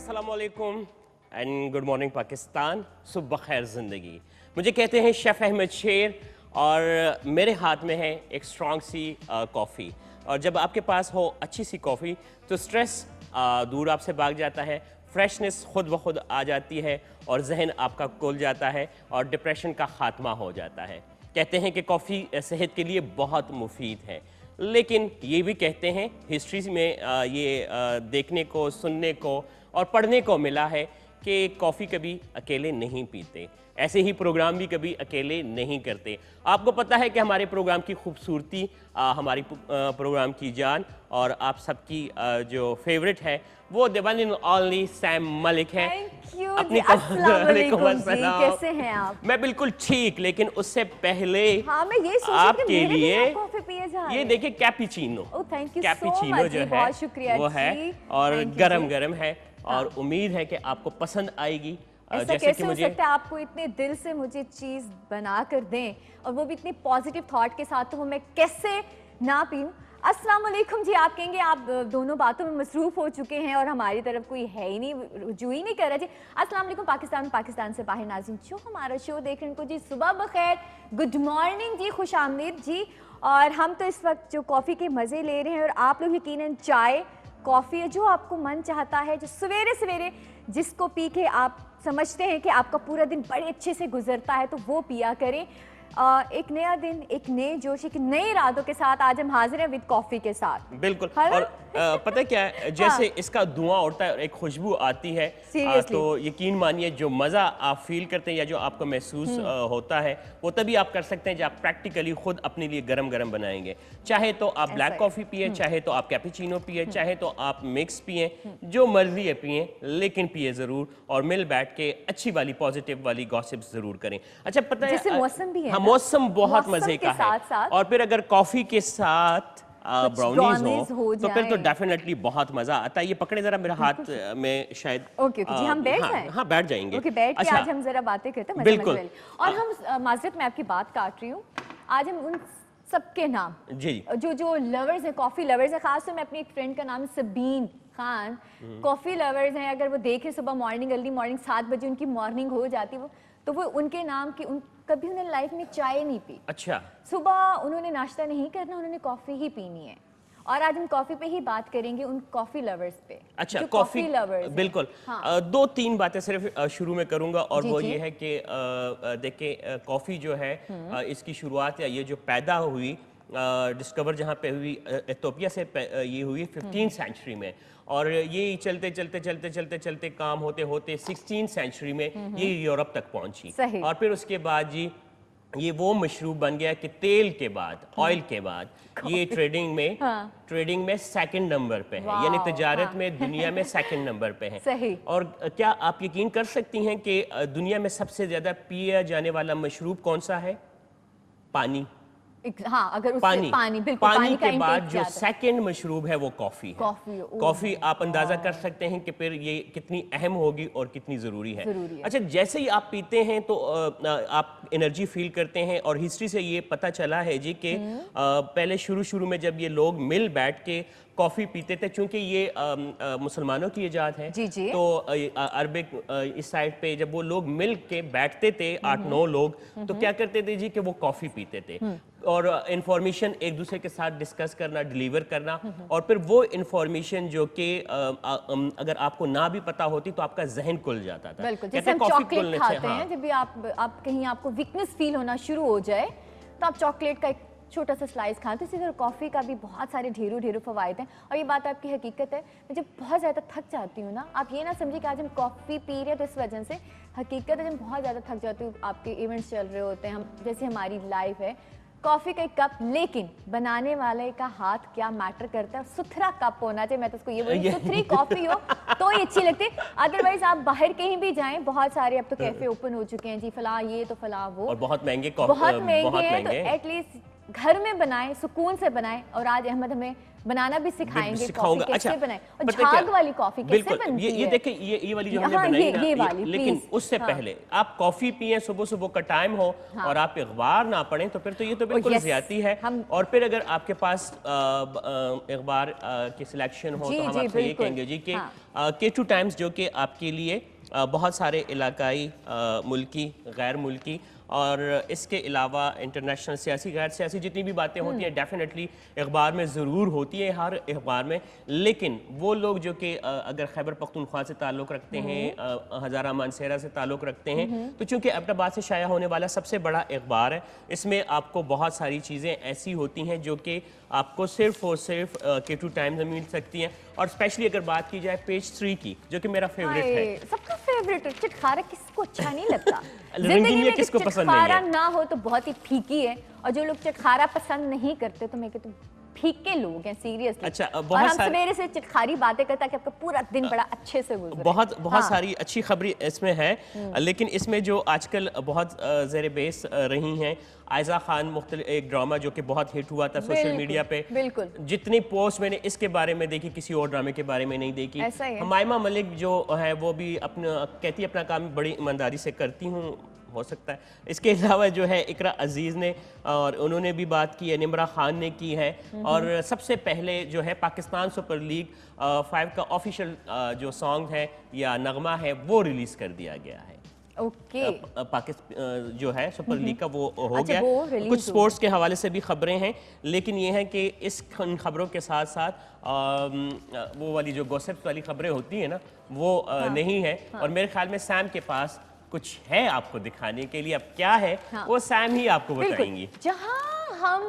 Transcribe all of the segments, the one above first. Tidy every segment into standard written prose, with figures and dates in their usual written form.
अस्सलाम वालेकुम and good morning Pakistan. सुबह खैर ज़िंदगी। मुझे कहते हैं शेफ़ अहमद शेर और मेरे हाथ में है एक स्ट्रॉन्ग सी कॉफ़ी। और जब आपके पास हो अच्छी सी कॉफ़ी तो स्ट्रेस दूर आपसे भाग जाता है, फ्रेशनेस खुद ब खुद आ जाती है और जहन आपका खुल जाता है और डिप्रेशन का ख़ात्मा हो जाता है। कहते हैं कि कॉफ़ी सेहत के लिए बहुत मुफीद है, लेकिन ये भी कहते हैं हिस्ट्री में ये देखने को, सुनने को और पढ़ने को मिला है कि कॉफ़ी कभी अकेले नहीं पीते, ऐसे ही प्रोग्राम भी कभी अकेले नहीं करते। आपको पता है कि हमारे प्रोग्राम की खूबसूरती, हमारी प्रोग्राम की जान और आप सबकी जो फेवरेट है वो the one and only Sam Malik है। अपनी कैसे हैं आप? मैं बिल्कुल ठीक, लेकिन उससे पहले हाँ, मैं ये आपके लिए ये देखिए कैपुचिनो। कैपुचिनो जो है वो है और गरम गरम है और उम्मीद है कि आपको पसंद आएगी। ऐसा कैसे हो सकता है आपको इतने दिल से मुझे चीज बना कर दें और वो भी इतनी पॉजिटिव थॉट के साथ, तो वो मैं कैसे ना पीऊं। अस्सलाम वालेकुम जी। आप कहेंगे आप दोनों बातों में मसरूफ हो चुके हैं और हमारी तरफ कोई है ही नहीं, रुजू ही नहीं कर रहा जी। अस्सलाम वालेकुम पाकिस्तान, पाकिस्तान से बाहर नाज़रीन जो हमारा शो देख रहे हैं उनको जी सुबह बखैर, गुड मॉर्निंग जी, खुश आमदीद जी। और हम तो इस वक्त जो कॉफ़ी के मज़े ले रहे हैं और आप लोग यकीनन चाय कॉफ़ी है जो आपको मन चाहता है, जो सवेरे सवेरे जिसको पी के आप समझते हैं कि आपका पूरा दिन बड़े अच्छे से गुजरता है, तो वो पिया करें। एक नया दिन, एक नए जोश, एक नए इरादों के साथ आज हम हाजिर हैं विद कॉफी के साथ। बिल्कुल। और पता क्या है, जैसे इसका धुआं उड़ता है और एक खुशबू आती है, तो यकीन मानिए जो मज़ा आप फील करते हैं या जो आपको महसूस होता है वो तभी आप कर सकते हैं जब आप प्रैक्टिकली खुद अपने लिए गरम गरम बनाएंगे। चाहे तो आप ब्लैक कॉफ़ी पिए, चाहे तो आप कैपुचिनो पिए, चाहे तो आप मिक्स पिए, जो मर्जी है पिए, लेकिन पिए ज़रूर और मिल बैठ के अच्छी वाली पॉजिटिव वाली गॉसिप ज़रूर करें। अच्छा, पता है मौसम भी है, मौसम बहुत मजे का है और फिर अगर कॉफी के साथ ब्राउनीज हो तो फिर तो डेफिनेटली बहुत मजा आता है। ये पकड़े जरा मेरे हाथ में, शायद ओके जी हम बैठ जाएं। हाँ बैठ जाएंगे। ओके बैठ के आज हम जरा बातें करते हैं। बिल्कुल। और हम माजरत में आपकी बात काट रही हूँ, आज हम उन सबके नाम जी जो लवर्स हैं, कॉफी लवर्स हैं, खासतौर में अपनी एक फ्रेंड का नाम है सबीन खान, कॉफी लवर्स हैं। अगर वो देखें सुबह मॉर्निंग, अर्ली मॉर्निंग 7 बजे उनकी मॉर्निंग हो जाती है, तो वो उनके नाम की कभी उन्होंने लाइफ में चाय नहीं पी। अच्छा। सुबह उन्होंने नाश्ता नहीं करना, उन्होंने कॉफी ही पीनी है। और आज हम कॉफी पे ही बात करेंगे, उन कॉफी लवर्स पे। अच्छा, कॉफी लवर्स बिल्कुल। हाँ। 2-3 बातें सिर्फ शुरू में करूंगा और वो ये है कि देखिए कॉफी जो है इसकी शुरुआत या ये जो पैदा हुई डिस्कवर जहाँ पे हुई इथियोपिया से ये हुई 15th सेंचुरी में, और ये चलते चलते चलते चलते चलते काम होते होते 16th सेंचुरी में ये यूरोप तक पहुंची। और फिर उसके बाद जी ये वो मशरूब बन गया कि तेल के बाद, ऑयल के बाद ये ट्रेडिंग में सेकंड नंबर पे है, यानी तजारत में दुनिया में सेकंड नंबर पे है। और क्या आप यकीन कर सकती हैं कि दुनिया में सबसे ज्यादा पिया जाने वाला मशरूब कौन सा है? पानी। हाँ, अगर पानी के बाद जो सेकंड मशरूब है वो कॉफी है। कॉफी आप अंदाजा कर सकते हैं कि फिर ये कितनी अहम होगी और कितनी जरूरी है। अच्छा, जैसे ही आप पीते हैं तो आप एनर्जी फील करते हैं और हिस्ट्री से ये पता चला है जी कि पहले शुरू में जब ये लोग मिल बैठ के कॉफी पीते थे, चूंकि ये मुसलमानों की इजाद है जी। तो अरबिक इस साइड पे जब वो लोग मिल के बैठते थे 8-9 लोग, तो क्या करते थे जी कि वो कॉफी पीते थे और इंफॉर्मेशन एक दूसरे के साथ डिस्कस करना, डिलीवर करना, और फिर वो इंफॉर्मेशन जो कि अगर आपको ना भी पता होती तो आपका जहन खुल जाता था। जैसे हम चॉकलेट खाते हैं, जब भी आप कहीं आपको वीकनेस फील होना शुरू हो जाए तो आप चॉकलेट का एक छोटा सा स्लाइस खाते हैं। इसी तरह कॉफ़ी का भी बहुत सारे ढेरों फ़वाइद हैं और ये बात आपकी हकीकत है। मैं जब बहुत ज़्यादा थक जाती हूँ ना, आप ये ना समझिए कि आज हम कॉफ़ी पी रहे हैं तो इस वजह से, हकीकत है जब बहुत ज़्यादा थक जाती हूँ, आपके इवेंट्स चल रहे होते हैं, हम जैसे हमारी लाइफ है, कॉफ़ी का एक कप, लेकिन बनाने वाले का हाथ क्या मैटर करता है। सुथरा कप होना चाहिए, मैं तो उसको ये बोलूँ, सुथरी कॉफ़ी हो तो ही अच्छी लगती है। अदरवाइज आप बाहर कहीं भी जाएं, बहुत सारे अब तो कैफे ओपन हो चुके हैं जी, फला ये तो फला वो, और बहुत महंगे हैं, तो एटलीस्ट घर में बनाएं, सुकून से बनाएं। और आज अहमद हमें बनाना भी सिखाएंगे, सिखाऊंगा। कॉफी कैसे अच्छा, बनाए और पता है झाग क्या? वाली कॉफी कैसे बिल्कुल, बनती ये है। देखिए, ये वाली जो हमने हाँ, बनाई ये ना, वाली लेकिन प्लीज। उससे हाँ, पहले आप कॉफी पिए, सुबह सुबह का टाइम हो हाँ। और आप अखबार ना पढ़ें तो फिर तो ये तो बिल्कुल yes, ज्यादती है। हम और फिर अगर आपके पास अखबार की सिलेक्शन हो तो जी हम जी आपसे ये बिल्कुल। कहेंगे जी कि हाँ, K2 टाइम्स जो कि आपके लिए बहुत सारे इलाकाई, मुल्की, गैर मुल्की और इसके अलावा इंटरनेशनल, सियासी, गैर सियासी जितनी भी बातें होती हैं डेफिनेटली अखबार में ज़रूर होती है, हर अखबार में। लेकिन वो लोग जो कि अगर खैबर पख्तूनख्वा से ताल्लुक़ रखते हैं, हज़ारा मानसेरा से ताल्लुक़ रखते हैं, तो चूँकि एबटाबाद से शाया होने वाला सबसे बड़ा अखबार है, इसमें आपको बहुत सारी चीज़ें ऐसी होती हैं जो कि आपको सिर्फ और सिर्फ K2 टाइम्स में मिल सकती हैं। और स्पेशली अगर बात की जाए पेज 3 की, जो कि मेरा फेवरेट है। हाय, सबका फेवरेट है। चिटखारा किसको अच्छा नहीं लगता? रंगीनिया जिंदगी में किसको पसंद नहीं चिटखारा है? ना हो तो बहुत ही फीकी है, और जो लोग चिटखारा पसंद नहीं करते तो मैं कहती हूँ फीके लोग हैं, सीरियसली। अच्छा, और बहुत हम सारे सवेरे से चिटखारी बातें करते हैं कि आपका पूरा दिन बड़ा अच्छे से गुजरे। बहुत हाँ, सारी अच्छी खबरें इसमें है। लेकिन इसमें जो आजकल बहुत ज़ेर बेस रही हैं, आयज़ा खान मुख्तलिफ एक ड्रामा जो कि बहुत हिट हुआ था सोशल बिल्कुल, मीडिया पे, बिल्कुल। जितनी पोस्ट मैंने इसके बारे में देखी किसी और ड्रामे के बारे में नहीं देखी। ऐसा ही है। हमायमा मलिक जो है वो भी अपना कहती है अपना काम बड़ी ईमानदारी से करती हूँ, हो सकता है। इसके अलावा जो है इकरा अजीज़ ने और उन्होंने भी बात की है, निमरा खान ने की है। और सबसे पहले जो है पाकिस्तान सुपर लीग 5 का ऑफिशियल जो सॉन्ग है या नगमा है वो रिलीज़ कर दिया गया है। ओके। पाकिस्तान जो है सुपर लीग का वो हो अच्छा, गया। वो release कुछ हो स्पोर्ट्स के हवाले से भी खबरें हैं, लेकिन ये है कि इस खबरों के साथ साथ वो वाली जो गॉसिप्स वाली खबरें होती हैं ना वो नहीं है। और मेरे ख्याल में सैम के पास कुछ है आपको दिखाने के लिए। अब क्या है वो सैम ही आपको बताएंगी। जहाँ हम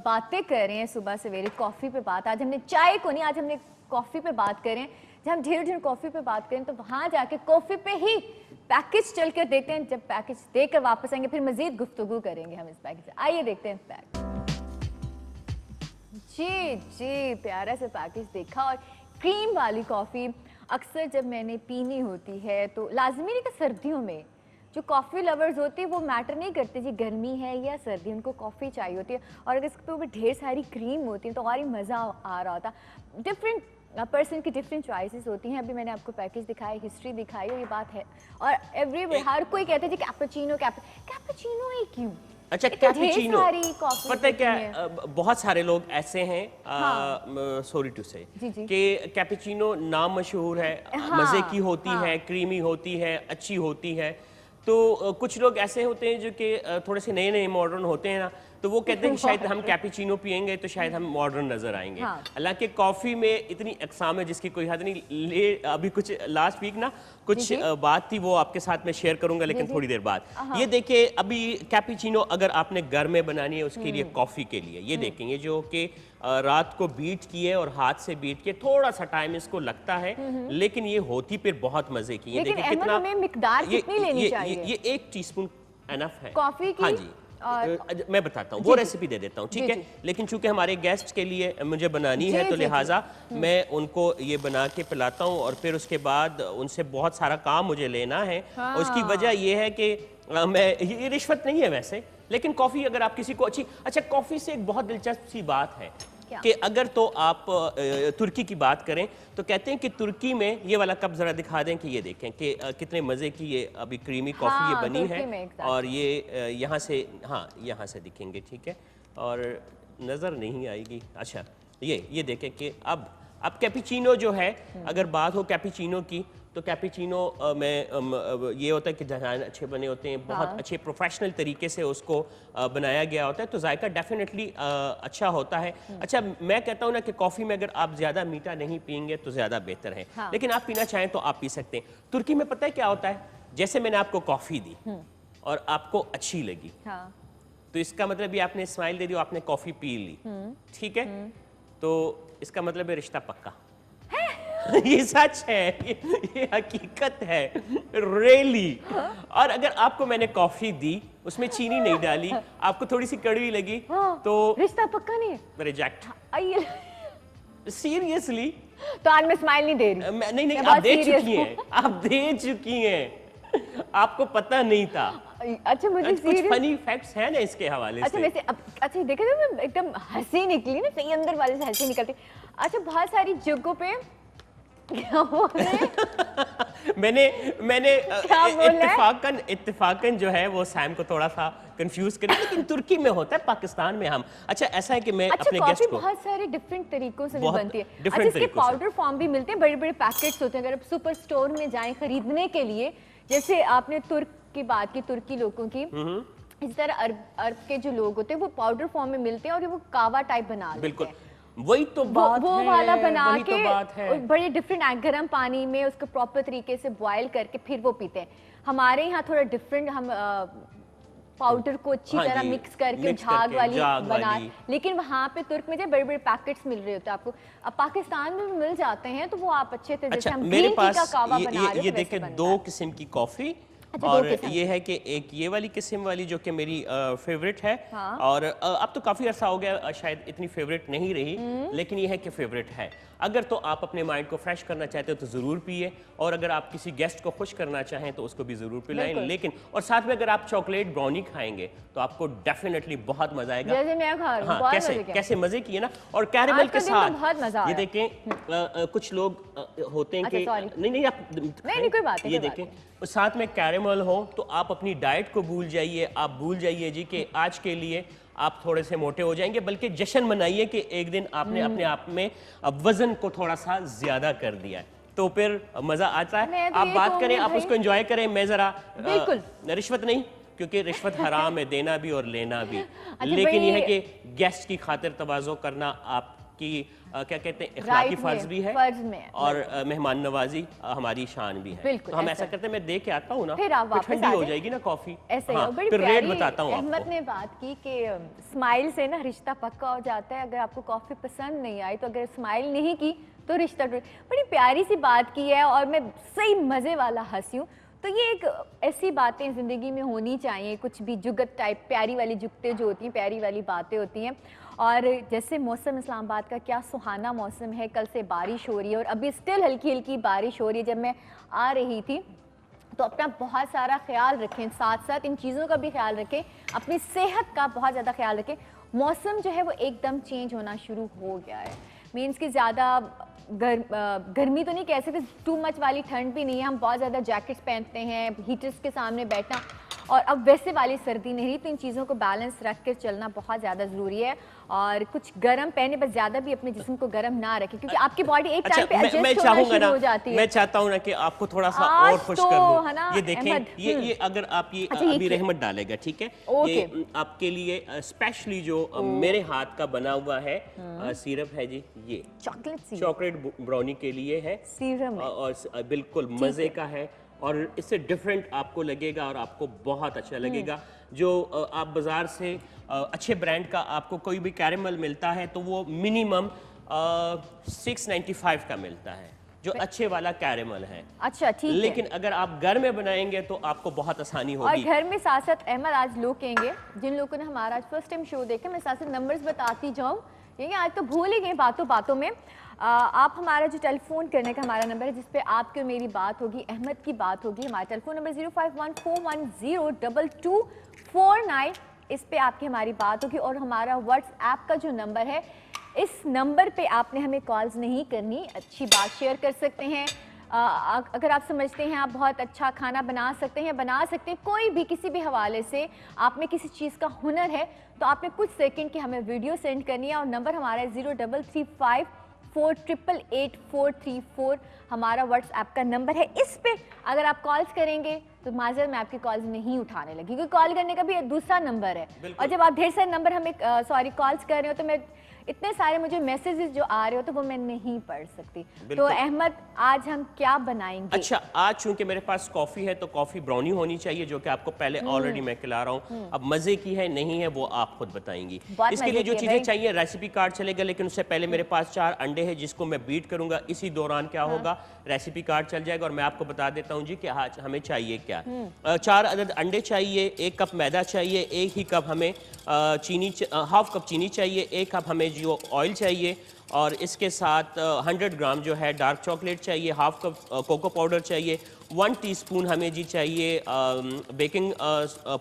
बातें कर रहे हैं सुबह सवेरे कॉफ़ी पे बात, आज हमने चाय को नहीं, आज हमने कॉफ़ी पे बात करें। जब हम ढेर कॉफ़ी पे बात करें तो वहाँ जाके कॉफ़ी पे ही पैकेज चल कर देखते हैं। जब पैकेज देकर वापस आएंगे फिर मजीद गुफ्तगू करेंगे हम इस पैकेज से। आइए देखते हैं पैकेज। जी जी, प्यारा सा पैकेज देखा। और क्रीम वाली कॉफ़ी अक्सर जब मैंने पीनी होती है तो लाजमी नहीं कि सर्दियों में जो कॉफ़ी लवर्स होते हैं वो मैटर नहीं करते जी गर्मी है या सर्दी, उनको कॉफ़ी चाहिए होती है। और अगर इसके ऊपर ढेर सारी क्रीम होती है तो और ही मज़ा आ रहा होता। डिफरेंट पर्सन की डिफरेंट चॉइसेस होती हैं। अभी मैंने आपको पैकेज दिखाया, हिस्ट्री दिखाई, और ये बात है। और एवरीवेयर हर कोई कहता है जी कैपुचिनो कैपुचिनो ही क्यों? अच्छा, कैपुचिनो पता है क्या, बहुत सारे लोग ऐसे हैं, सॉरी टू से, कि कैपुचिनो नाम मशहूर है, मज़े की होती है, क्रीमी होती है, अच्छी होती है। तो कुछ लोग ऐसे होते हैं जो कि थोड़े से नए नए मॉडर्न होते हैं ना, तो वो कहते हैं कि शायद हम कैपुचिनो पियेंगे तो शायद हम मॉडर्न नजर आएंगे। हालांकि कॉफ़ी में इतनी अक़साम है जिसकी कोई हद नहीं। ले अभी कुछ लास्ट वीक ना कुछ बात थी, वो आपके साथ मैं शेयर करूंगा लेकिन थोड़ी देर बाद। ये देखिए, अभी कैपुचिनो अगर आपने घर में बनानी है उसके लिए, कॉफ़ी के लिए, ये देखेंगे जो कि रात को बीट किए और हाथ से बीट किए, थोड़ा सा टाइम इसको लगता है, लेकिन ये होती फिर बहुत मजे की। ये देखिए कितना मिकदार कितनी लेनी चाहिए। ये 1 टीस्पून एनफ है कॉफी की। हाँ जी, मैं बताता हूँ, वो रेसिपी दे देता हूँ, ठीक है। लेकिन चूंकि हमारे गेस्ट के लिए मुझे बनानी है तो लिहाजा मैं उनको ये बना के पिलाता हूँ और फिर उसके बाद उनसे बहुत सारा काम मुझे लेना है। और उसकी वजह ये है कि मैं, ये रिश्वत नहीं है वैसे, लेकिन कॉफ़ी अगर आप किसी को अच्छा कॉफ़ी से एक बहुत दिलचस्प सी बात है कि अगर तो आप तुर्की की बात करें तो कहते हैं कि तुर्की में, ये वाला कप जरा दिखा दें कि ये देखें कि कितने मज़े की ये अभी क्रीमी कॉफ़ी ये बनी है। और ये यहाँ से, हाँ यहाँ से दिखेंगे, ठीक है, और नज़र नहीं आएगी। अच्छा, ये देखें कि अब कैपुचिनो जो है, अगर बात हो कैपुचिनो की तो कैपुचिनो में ये होता है कि डिज़ाइन अच्छे बने होते हैं, बहुत अच्छे प्रोफेशनल तरीके से उसको बनाया गया होता है, तो जायका डेफिनेटली अच्छा होता है। अच्छा, मैं कहता हूँ ना कि कॉफ़ी में अगर आप ज़्यादा मीठा नहीं पियेंगे तो ज़्यादा बेहतर है, लेकिन आप पीना चाहें तो आप पी सकते हैं। तुर्की में पता है क्या होता है, जैसे मैंने आपको कॉफ़ी दी और आपको अच्छी लगी, तो इसका मतलब ये आपने स्माइल दे दी, आपने कॉफ़ी पी ली, ठीक है, तो इसका मतलब है रिश्ता पक्का। ये सच है, ये हकीकत है, रियली। और अगर आपको मैंने कॉफी दी, उसमें चीनी नहीं डाली, आपको थोड़ी सी कड़वी लगी, तो रिश्ता पक्का नहीं है, रिजेक्ट। सीरियसली। तो आज मैं स्माइल नहीं दे रही। नहीं, आप दे चुकी हैं, आप दे चुकी हैं, आपको पता नहीं था। अच्छा मुझे कुछ serious- फनी फैक्ट्स हैं ना इसके हवाले अच्छा से। वैसे अब अच्छा देखे तो मैं एकदम हंसी निकली ना, सही अंदर वाले से हंसी निकलती। अच्छा बहुत सारी जगहों पे क्या बोल रहे हैं? मैंने क्या बोल रहा है? इत्तेफाकन जो है वो सैम को थोड़ा सा कंफ्यूज कर, लेकिन तुर्की में होता है, पाकिस्तान में हम। अच्छा ऐसा है कि मैं अच्छा अपने कॉफी गेस्ट को बहुत सारे डिफरेंट तरीकों से भी बहुत बनती है। different अच्छा इसके तरीकों से। पाउडर फॉर्म भी मिलते हैं, बड़े बड़े पैकेट्स होते हैं। अगर आप सुपर स्टोर में जाएं खरीदने के लिए, जैसे आपने तुर्क की बात की, तुर्की लोगों की, इस तरह अरब के जो लोग होते हैं वो पाउडर फॉर्म में मिलते हैं और वो कावा टाइप बना लेते बिल्कुल हैं। वही तो बात वो है, वाला बना वही के तो बात है। और बड़े डिफरेंट गर्म पानी में उसको प्रॉपर तरीके से बॉयल करके फिर वो पीते हैं। हमारे यहाँ थोड़ा डिफरेंट, हम पाउडर को अच्छी हाँ तरह जी, मिक्स करके मिक्स झाग करके, वाली झाग बना, वाली। लेकिन वहाँ पे तुर्क में जो बड़े बड़े पैकेट्स मिल रहे होते हैं आपको, अब पाकिस्तान में भी मिल जाते हैं, तो वो आप अच्छे से जैसे अच्छा हम मेरे ग्रीन टी का पास कावा बना रहे ये हो तो देखे वैसे दो बनता है। किस्म की कॉफी, अच्छा, दो और किस्म ये है कि एक ये वाली किस्म वाली जो कि मेरी फेवरेट है। हाँ। और अब तो काफ़ी अर्सा हो गया, शायद इतनी फेवरेट नहीं रही, लेकिन ये है कि फेवरेट है। अगर तो आप अपने माइंड को फ्रेश करना चाहते हो तो ज़रूर पिए, और अगर आप किसी गेस्ट को खुश करना चाहें तो उसको भी ज़रूर पिलाएं। बिल्कुल। लेकिन और साथ में अगर आप चॉकलेट ब्राउनी खाएंगे तो आपको डेफिनेटली बहुत मज़ा आएगा। जैसे मैं खा रही हूँ, हाँ, बहुत कैसे मजे के। कैसे मजे किए ना, और कैरेमल के आज का दिन तो साथ बहुत मजा ये आया। देखें कुछ लोग होते हैं अच्छा, कि sorry। नहीं आप नहीं, कोई बात नहीं, ये कोई बात देखें और साथ में कैरेमल हो तो आप अपनी डाइट को भूल जाइए, आप भूल जाइए जी कि आज के लिए आप थोड़े से मोटे हो जाएंगे, बल्कि जश्न मनाइए कि एक दिन आपने अपने आप में वजन को थोड़ा सा ज्यादा कर दिया है, तो फिर मजा आता है। मैं तो आप ये बात करें, कहूंगी आप भाई- उसको एंजॉय करें। मैं जरा बिल्कुल। रिश्वत नहीं, क्योंकि रिश्वत हराम है, देना भी और लेना भी। अच्छा लेकिन भाई- ये है कि गेस्ट की खातिर तवाज़ो करना आपकी क्या कहते हैं, इखलाकी Right फर्ज में, भी है, फर्ज में है, और मेहमान नवाजी हमारी शान भी है। बिल्कुल, तो हम ऐसा ऐसा करते हैं, मैं दे के आता हूँ ना, फिर आप वापस ठंडी आ हो जाएं। जाएगी ना कॉफी। ऐसे ही हाँ, हो। बड़ी फिर रेट प्यारी बताता हूँ अहमद आपको। ने बात की कि स्माइल से ना रिश्ता पक्का हो जाता है। अगर आपको कॉफी पसंद नहीं आई तो अगर स्माइल नहीं की तो रिश्ता टूट। बड़ी प्यारी सी बात की है और मैं सही मजे वाला हंसी हूँ। तो ये एक ऐसी बातें ज़िंदगी में होनी चाहिए, कुछ भी जुगत टाइप प्यारी वाली जुगतें जो होती हैं, प्यारी वाली बातें होती हैं। और जैसे मौसम इस्लामाबाद का क्या सुहाना मौसम है, कल से बारिश हो रही है और अभी स्टिल हल्की हल्की बारिश हो रही है। जब मैं आ रही थी तो अपना बहुत सारा ख्याल रखें, साथ साथ इन चीज़ों का भी ख्याल रखें, अपनी सेहत का बहुत ज़्यादा ख्याल रखें। मौसम जो है वो एकदम चेंज होना शुरू हो गया है, मीन्स कि ज़्यादा गर्मी तो नहीं कह सकते, टू मच वाली ठंड भी नहीं है। हम बहुत ज़्यादा जैकेट्स पहनते हैं, हीटर्स के सामने बैठना, और अब वैसे वाली सर्दी नहीं रही। तो इन चीज़ों को बैलेंस रख कर चलना बहुत ज़्यादा ज़रूरी है। और कुछ गर्म पहने, बस ज़्यादा भी अपने जिस्म को गर्म ना रखें, क्योंकि आपकी बॉडी एक टाइम पे मैं एडजस्ट होना चाहूंगा शुरू ना, हो जाती है। मैं चाहता हूँ ना कि आपको थोड़ा सा आज और खुश तो कर दूं। है ना, ये देखें, अहमद, ये अगर आप ये अच्छा, ये अभी क्या? रहमत डालेगा, ठीक है, ओके। ये आपके लिए स्पेशली जो मेरे हाथ का बना हुआ है सिरप है जी, ये चॉकलेट सी चॉकलेट ब्राउनी के लिए है, सीरम है। और बिल्कुल मज़े का है, और इससे डिफरेंट आपको लगेगा और आपको बहुत अच्छा लगेगा। जो आप बाज़ार से अच्छे ब्रांड का आपको कोई भी कैरेमल मिलता है तो वो मिनिमम 695 का मिलता है, जो अच्छे वाला कैरेमल है। अच्छा ठीक है। लेकिन अगर आप घर में बनाएंगे तो आपको बहुत आसानी और होगी। घर में साथ साथ अहमद, आज लोग कहेंगे, जिन लोगों ने हमारा आज फर्स्ट टाइम शो देखा, मैं साथ साथ नंबर्स बताती जाऊँ, क्योंकि आज तो भूल ही गए बातों बातों में। आप हमारा जो टेलीफोन करने का हमारा नंबर है, जिस पे आपकी और मेरी बात होगी, अहमद की बात होगी, हमारा टेलीफोन नंबर 0514102249, इस पे आपकी हमारी बात होगी। और हमारा व्हाट्सएप का जो नंबर है, इस नंबर पे आपने हमें कॉल्स नहीं करनी, अच्छी बात शेयर कर सकते हैं। अगर आप समझते हैं आप बहुत अच्छा खाना बना सकते हैं, कोई भी किसी भी हवाले से आप में किसी चीज़ का हुनर है, तो आपने कुछ सेकंड की हमें वीडियो सेंड करनी है। और नंबर हमारा है 033548883434, हमारा व्हाट्सएप का नंबर है। इस पे अगर आप कॉल्स करेंगे तो माजर मैं आपकी कॉल्स नहीं उठाने लगी, क्योंकि कॉल करने का भी दूसरा नंबर है, और जब आप ढेर सारे नंबर हमें कॉल्स कर रहे हो तो मैं इतने सारे मुझे मैसेजेस जो आ रहे हो तो वो मैं नहीं पढ़ सकती। तो अहमद, आज हम क्या बनाएंगे? अच्छा, आज चूंकि मेरे पास कॉफ़ी है तो कॉफ़ी ब्राउनी होनी चाहिए, जो कि आपको पहले ऑलरेडी मैं खिला रहा हूँ। अब मज़े की है नहीं है वो आप खुद बताएंगी। इसके लिए जो चीज़ें चाहिए, रेसिपी कार्ड चलेगा, लेकिन उससे पहले मेरे पास 4 अंडे हैं जिसको मैं बीट करूंगा। इसी दौरान क्या होगा, रेसिपी कार्ड चल जाएगा और मैं आपको बता देता हूँ जी कि आज हमें चाहिए क्या। 4 अदद अंडे चाहिए, 1 कप मैदा चाहिए, 1 ही कप हमें चीनी, हाफ कप चीनी चाहिए, 1 कप हमें जो ऑयल चाहिए, और इसके साथ 100 ग्राम जो है डार्क चॉकलेट चाहिए, हाफ कप कोको पाउडर चाहिए, 1 टीस्पून हमें जी चाहिए बेकिंग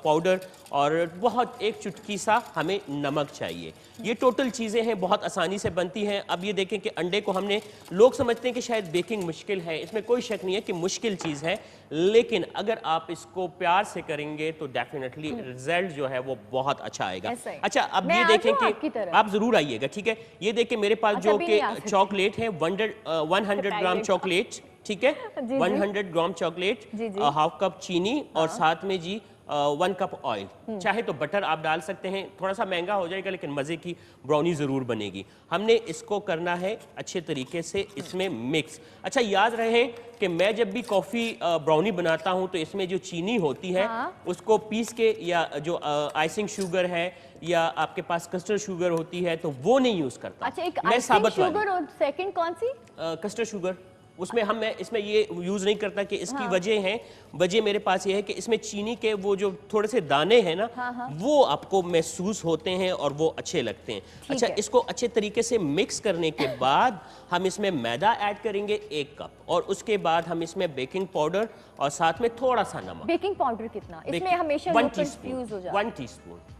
पाउडर, और बहुत एक चुटकी सा हमें नमक चाहिए। ये टोटल चीज़ें हैं, बहुत आसानी से बनती हैं। अब ये देखें कि अंडे को हमने, लोग समझते हैं कि शायद बेकिंग मुश्किल है, इसमें कोई शक नहीं है कि मुश्किल चीज़ है, लेकिन अगर आप इसको प्यार से करेंगे तो डेफिनेटली रिजल्ट जो है वो बहुत अच्छा आएगा। ऐसा ही। अच्छा, अब मैं ये आ देखें जाऊं आपकी कि तरफ? आप ज़रूर आइएगा, ठीक है। ये देखें मेरे पास अच्छा, जो अभी कि नहीं आ सकती। चॉकलेट है 100 ग्राम चॉकलेट, ठीक है, जी। 100 ग्राम चॉकलेट, जी। हाफ कप चीनी, और साथ में जी 1 कप ऑयल। चाहे तो बटर आप डाल सकते हैं, थोड़ा सा महंगा हो जाएगा लेकिन मज़े की ब्राउनी ज़रूर बनेगी। हमने इसको करना है अच्छे तरीके से इसमें मिक्स। अच्छा, याद रहे कि मैं जब भी कॉफ़ी ब्राउनी बनाता हूं तो इसमें जो चीनी होती है उसको पीस के, या जो आइसिंग शुगर है या आपके पास कस्टर्ड शुगर होती है तो वो नहीं यूज़ करता। अच्छा, एक मैं आइसिंग साबुत वाली शुगर और सेकंड कौन सी? कस्टर्ड शुगर, उसमें हम, मैं इसमें ये यूज़ नहीं करता कि इसकी वजह मेरे पास ये है कि इसमें चीनी के वो जो थोड़े से दाने हैं ना, वो आपको महसूस होते हैं और वो अच्छे लगते हैं। अच्छा, है। इसको अच्छे तरीके से मिक्स करने के बाद हम इसमें मैदा ऐड करेंगे 1 कप, और उसके बाद हम इसमें बेकिंग पाउडर और साथ में थोड़ा सा नमक। बेकिंग पाउडर कितना? इसमें हमेशा लोग कंफ्यूज हो जाते हैं।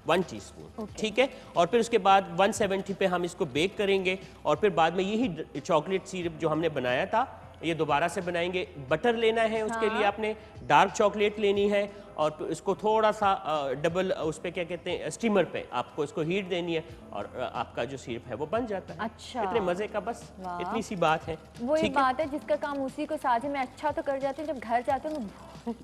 1 टीस्पून, ठीक है। और फिर उसके बाद 170 पे हम इसको बेक करेंगे, और फिर बाद में यही चॉकलेट सिरप जो हमने बनाया था ये दोबारा से बनाएंगे। बटर लेना है उसके लिए, आपने डार्क चॉकलेट लेनी है, और फिर इसको थोड़ा सा डबल उस पे क्या कहते हैं, स्टीमर पे आपको इसको हीट देनी है, और आपका जो सिरप है वो बन जाता है। अच्छा। इतने मजे का, बस इतनी सी बात है। वो एक ठीक है? बात है जिसका काम उसी को साझे में अच्छा तो कर जाती हूँ, जब घर जाते हैं तो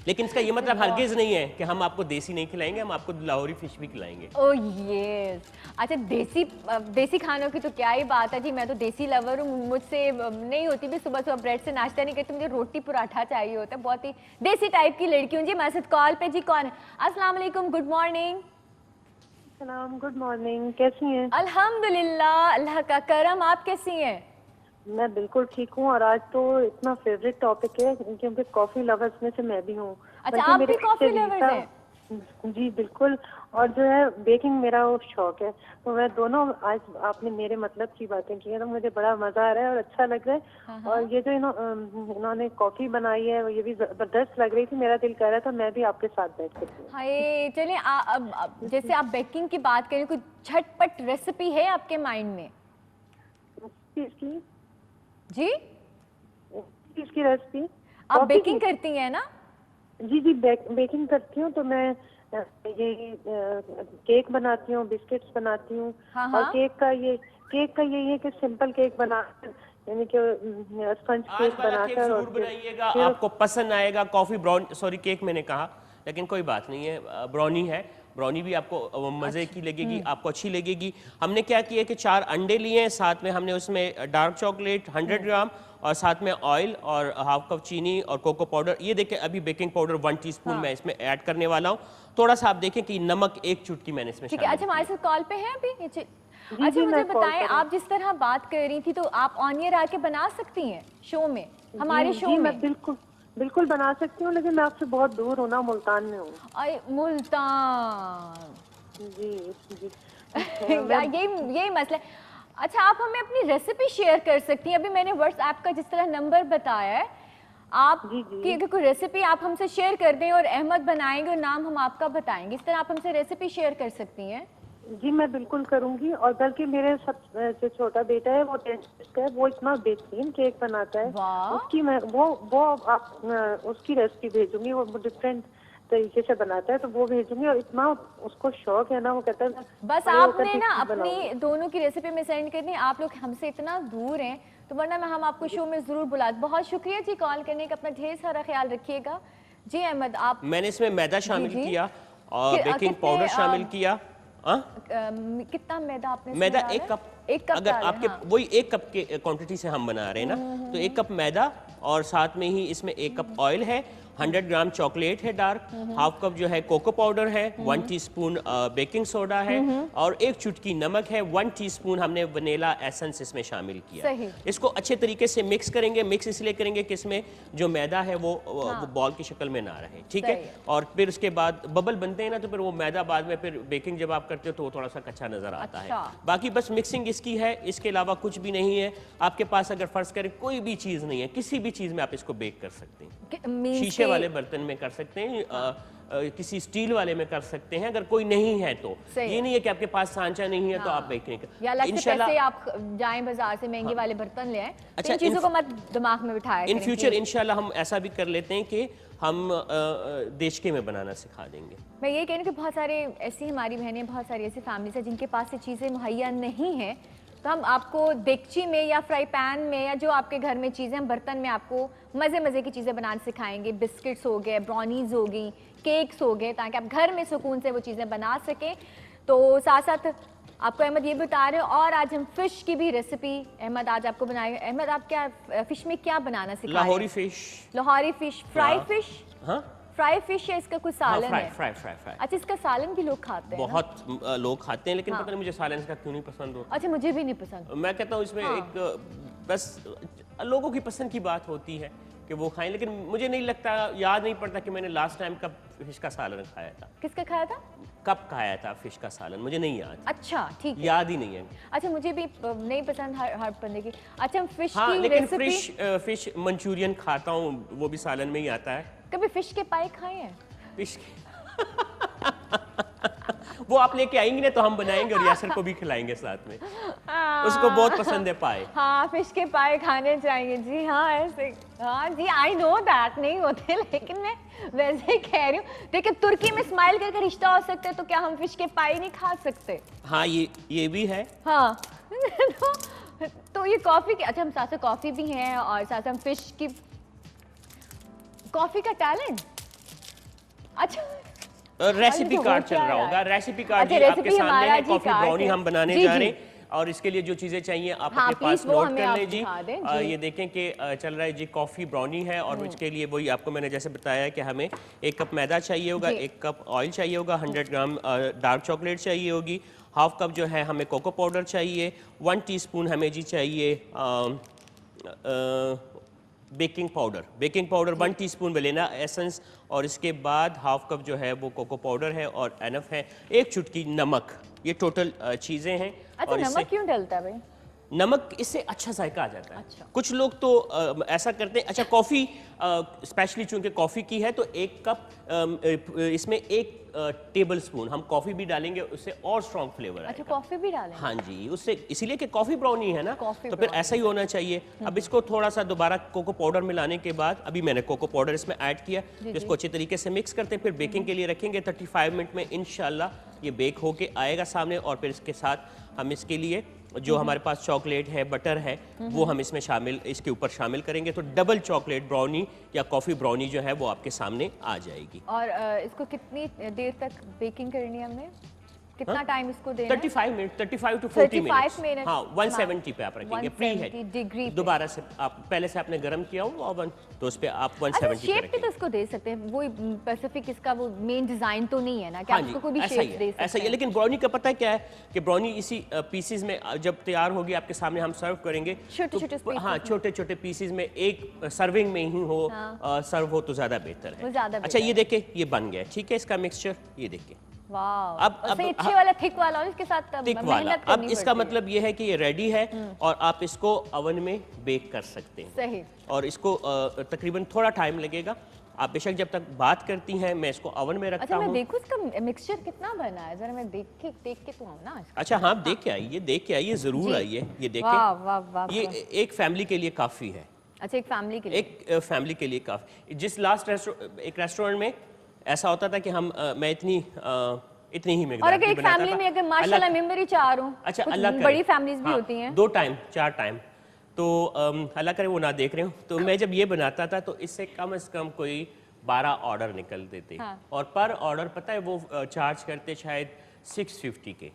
लेकिन इसका ये मतलब हरगिज नहीं है कि हम आपको देसी नहीं खिलाएंगे, हम आपको लाहौरी फिश भी खिलाएंगे। Oh yes. अच्छा, देसी खानों की तो क्या ही बात है जी, मैं तो देसी लवर हूँ, मुझसे नहीं होती भी, सुबह सुबह ब्रेड से नाश्ता नहीं करती, मुझे रोटी पराठा चाहिए होता है, बहुत ही देसी टाइप की लड़की हूँ जी। मैं साथ कॉल पे जी, कौन है? अस्सलाम वालेकुम, गुड मॉर्निंग। सलाम, गुड मॉर्निंग, कैसी हैं? अल्हम्दुलिल्लाह, अल्लाह का करम। आप कैसी हैं? मैं बिल्कुल ठीक हूँ, और आज तो इतना फेवरेट टॉपिक है क्योंकि कॉफी लवर्स में से मैं भी हूँ। अच्छा, बल्कि आप मेरे भी कॉफी पीछे लवर्स रीता- हैं? जी बिल्कुल। और जो है बेकिंग मेरा वो शौक है, तो मैं दोनों, आज आपने मेरे मतलब की बातें की है तो मुझे बड़ा मजा आ रहा है और अच्छा लग रहा है। और ये जो इन्होंने कॉफी बनाई है ये भी जबरदस्त लग रही थी, मेरा दिल कर रहा था मैं भी आपके साथ बैठ कर पीऊं। हाय, चलिए अब जैसे आप बेकिंग की बात करें, कोई झटपट रेसिपी है आपके माइंड में? इसकी जी, इसकी रेसिपी आप कॉफी बेकिंग की? करती हैं ना? जी जी, बेकिंग करती हूँ, तो मैं ये केक बनाती हूँ, बिस्किट्स बनाती हूँ। हाँ, और हाँ। केक का यही है कि सिंपल केक बनाकर, यानी कि स्पंज आज केक वाला केक बनाकर, जरूर बनाइएगा, आपको पसंद आएगा। कॉफी ब्राउन, सॉरी केक मैंने कहा, लेकिन कोई बात नहीं है, ब्राउनी है, ब्राउनी भी आपको मज़े की लगेगी, आपको अच्छी लगेगी। हमने क्या किया कि 4 अंडे लिए हैं, साथ में हमने उसमें डार्क चॉकलेट 100 ग्राम, और साथ में ऑयल और हाफ कप चीनी और कोको पाउडर। ये देखें, अभी बेकिंग पाउडर 1 टीस्पून मैं इसमें ऐड करने वाला हूँ। थोड़ा सा आप देखें कि नमक 1 चुटकी मैंने इसमें ठीक है। शामिल अच्छा, हमारे साथ कॉल पे है अभी? अच्छा, जी, मुझे मैं कॉल बताएं, करूँ। आप जिस तरह बात कर रही थी तो आप ऑन एयर आके बना सकती हैं शो में, हमारे जी, शो जी, में? मैं बिल्कुल बना सकती हूँ, लेकिन मैं आपसे बहुत दूर हूँ ना, मुल्तान में हूँ। अरे मुल्तान। जी जी। यही मसला है। अच्छा, आप हमें अपनी रेसिपी शेयर कर सकती हैं? अभी मैंने व्हाट्सएप का जिस तरह नंबर बताया है, आप जी, जी। की अगर कोई रेसिपी आप हमसे शेयर कर दें और अहमद बनाएंगे और नाम हम आपका बताएंगे, इस तरह आप हमसे रेसिपी शेयर कर सकती हैं? जी, मैं बिल्कुल करूंगी। और बल्कि मेरे जो छोटा बेटा है वो 10th का है, वो इतना बेहतरीन केक बनाता है, वाह। उसकी मैं वो आप उसकी रेसिपी भेजूंगी। वो डिफरेंट तरीके से बनाता है, तो वो भेजूंगी। और इतना उसको शौक है ना, वो कहता है बस बड़े होकर आपने भी ना चीज़ बनाऊंगी। अपनी दोनों की रेसिपी में सेंड करनी है। आप लोग हमसे इतना दूर हैं तो वरना हम आपको शो में जरूर बुलाते। बहुत शुक्रिया जी कॉल करने का, अपना ढेर सारा ख्याल रखिएगा जी। अहमद, आप मैंने इसमें मैदा शामिल जी। किया और बेकिंग कितने, पाउडर शामिल किया। कितना मैदा आपने इसमें मैदा डाला 1 है? कप, 1 कप अगर डाला है, आपके हाँ। वही 1 कप के क्वांटिटी से हम बना रहे हैं ना, तो 1 कप मैदा, और साथ में ही इसमें 1 कप ऑयल है, 100 ग्राम चॉकलेट है डार्क, हाफ कप जो है कोको पाउडर है, 1 टीस्पून बेकिंग सोडा है और एक चुटकी नमक है, 1 टीस्पून हमने वनीला एसेंस इसमें शामिल किया। सही। इसको अच्छे तरीके से मिक्स करेंगे। मिक्स इसलिए करेंगे कि इसमें जो मैदा है वो बॉल की शक्ल में ना रहे, ठीक है। और फिर उसके बाद बबल बनते हैं ना, तो फिर वो मैदा बाद में फिर बेकिंग जब आप करते हो तो वो थोड़ा सा कच्चा नजर आता है। बाकी बस मिक्सिंग इसकी है, इसके अलावा कुछ भी नहीं है। आपके पास अगर फर्ज करें कोई भी चीज नहीं है, किसी भी चीज में आप इसको बेक कर सकते हैं। शीशे वाले बर्तन में कर सकते हैं, किसी स्टील वाले में कर सकते हैं, अगर कोई नहीं है तो। ये नहीं है कि आपके पास सांचा नहीं है तो आप बेक नहीं कर। या अलग से पैसे आप जाएं बाजार से महंगे वाले बर्तन ले आएं। अच्छा, इन चीजों को मत दिमाग में बिठाया इन फ्यूचर इंशाल्लाह हम ऐसा भी कर लेते हैं कि हम देशके में बनाना सिखा देंगे। मैं ये कह रही हूँ कि बहुत सारे ऐसी हमारी बहनें, बहुत सारी ऐसी फैमिलीज है जिनके पास ये चीज़ें मुहैया नहीं है, तो हम आपको देगची में या फ्राई पैन में या जो आपके घर में चीज़ें, हम बर्तन में आपको मज़े मज़े की चीज़ें बनाना सिखाएंगे। बिस्किट्स हो गए, ब्राउनीज हो गई, केक्स हो गए, ताकि आप घर में सुकून से वो चीज़ें बना सकें। तो साथ साथ आपको अहमद ये बता रहे हो, और आज हम फिश की भी रेसिपी अहमद आज आपको बनाएंगे। अहमद, आप क्या फिश में क्या बनाना सिखाएंगे? Lahori fish. Lahori fish, fry fish. हाँ, फ्राई फिश है, इसका कुछ सालन है। फ्राई। अच्छा, इसका सालन भी लोग खाते हैं? बहुत लोग खाते हैं, लेकिन पता नहीं मुझे सालन इसका क्यों नहीं पसंद होता। अच्छा, मुझे भी नहीं पसंद। मैं कहता हूँ इसमें एक बस लोगों की पसंद की बात होती है कि वो खाएं, लेकिन मुझे नहीं लगता, याद नहीं पड़ता कि मैंने लास्ट टाइम कब फिश का सालन खाया था। किसका खाया था? कब खाया था फिश का सालन, मुझे नहीं याद। अच्छा, ठीक है, याद ही नहीं है। अच्छा, मुझे भी नहीं पसंद हर बंदे की। अच्छा, हम फिश हाँ, की लेकिन रेसिपी, फिश मंचूरियन खाता हूँ, वो भी सालन में ही आता है। कभी फिश के पाए खाए हैं? फिश वो आप लेके आएंगे ना तो हम बनाएंगे और यासर को भी खिलाएंगे साथ में। उसको बहुत पसंद है पाए। हाँ, फिश के पाए खाने चाहिए जी। हाँ, ऐसे, हाँ जी, आई नो दैट नहीं होते, लेकिन मैं वैसे कह रही हूँ। देखिए, तुर्की में स्माइल करके रिश्ता हो सकता है, तो क्या हम फिश के पाए नहीं खा सकते? हाँ, ये भी है। हाँ तो ये कॉफी की, अच्छा, हम साथ साथ कॉफी भी हैं और साथ हम फिश की, कॉफी का टैलेंट। अच्छा, रेसिपी कार्ड चल रहा होगा। रेसिपी कार्ड जी आपके सामने है। कॉफी ब्राउनी हम बनाने जा रहे हैं, और इसके लिए जो चीजें चाहिए आप अपने पास नोट कर लें जी। ये देखें कि चल रहा है जी, कॉफी ब्राउनी है, और उसके लिए वही आपको मैंने जैसे बताया कि हमें 1 कप मैदा चाहिए होगा, 1 कप ऑयल चाहिए होगा, 100 ग्राम डार्क चॉकलेट चाहिए होगी, हाफ कप जो है हमें कोको पाउडर चाहिए, 1 टीस्पून हमें जी चाहिए baking powder 1 teaspoon vanilla essence, और इसके बाद हाफ कप जो है वो कोको पाउडर है और एनफ है, 1 चुटकी नमक। ये टोटल चीज़ें हैं। अच्छा, और नमक क्यों डलता है भाई? नमक इससे अच्छा जायका आ जाता है। अच्छा। कुछ लोग तो ऐसा करते हैं। अच्छा, कॉफ़ी स्पेशली चूंकि कॉफ़ी की है तो 1 कप इसमें 1 टेबल स्पून हम कॉफ़ी भी डालेंगे, उससे और स्ट्रॉन्ग फ्लेवर आएगा। अच्छा, कॉफ़ी भी डालेंगे? हाँ जी, उससे इसीलिए कि कॉफ़ी ब्राउनी है ना, कॉफी तो फिर ऐसा ही होना चाहिए। अब इसको थोड़ा सा दोबारा कोको पाउडर मिलाने के बाद, अभी मैंने कोको पाउडर इसमें ऐड किया, इसको अच्छे तरीके से मिक्स करते हैं, फिर बेकिंग के लिए रखेंगे। 35 मिनट में इंशाल्लाह ये बेक होके आएगा सामने। और फिर इसके साथ हम इसके लिए जो हमारे पास चॉकलेट है, बटर है, वो हम इसमें इसके ऊपर शामिल करेंगे, तो डबल चॉकलेट ब्राउनी या कॉफ़ी ब्राउनी जो है वो आपके सामने आ जाएगी। और इसको कितनी देर तक बेकिंग करनी है हमें? कितना टाइम इसको देना है? 35 मिनट, 35 to 40 मिनट। हाँ, 170 पे आप रखेंगे, प्री है। 170 डिग्री पे। दोबारा से आप पहले से आपने गर्म किया हो ओवन, तो उस पे आप 170 पे शेप भी तो रखेंगे। इसको दे सकते हैं, वो स्पेसिफिक इसका वो मेन डिजाइन तो नहीं है ना कि हाँ आप जी, इसको कोई भी ऐसा शेप ही दे है, सकते ऐसा ही है। हैं। लेकिन ब्राउनी का पता है क्या है कि ब्राउनी इसी पीसेस में जब तैयार होगी आपके सामने हम सर्व करेंगे, छोटे-छोटे तो हाँ, छोटे-छोटे पीसेस में एक सर्विंग में ही हो, सर्व हो तो ज्यादा बेहतर वो है। ज्यादा अच्छा, ये देखे, ये बन गया, ठीक है, इसका मिक्सचर ये देखे। वाह, अब सही अच्छे वाला थिक वाला, और इसके साथ थिक वाला। मेहनत अब करनी इसका पड़ती है। मतलब ये है कि ये रेडी है और आप इसको ओवन में बेक कर सकते हैं। सही। और इसको तकरीबन थोड़ा टाइम लगेगा। आप बेशक जब तक बात करती हैं मैं इसको ओवन में रखता अच्छा, मैं हूँ। देखूं इसका मिक्सचर कितना बना है, जरा मैं देख के तो आऊं ना इसको। अच्छा, हाँ, आप देख के आइए, जरूर आइए, ये वाह वाह वाह देखें। ये एक फैमिली के लिए काफ़ी है। अच्छा, एक फैमिली के लिए? एक फैमिली के लिए काफ़ी। जिस लास्ट एक रेस्टोरेंट में ऐसा होता था कि मैं इतनी ही और मिकदार अगर की एक बनाता फैमिली था। में अगर माशाल्लाह मेंबर ही 4 हो, अच्छा, कुछ अल्लाह करे। बड़ी फैमिलीज भी हाँ, होती हैं। 2 टाइम 4 टाइम, तो अल्लाह करे वो ना देख रहे हो। तो मैं जब ये बनाता था तो इससे कम से कम कोई 12 ऑर्डर निकल देते। हाँ। और पर ऑर्डर पता है वो चार्ज करते शायद 650 के।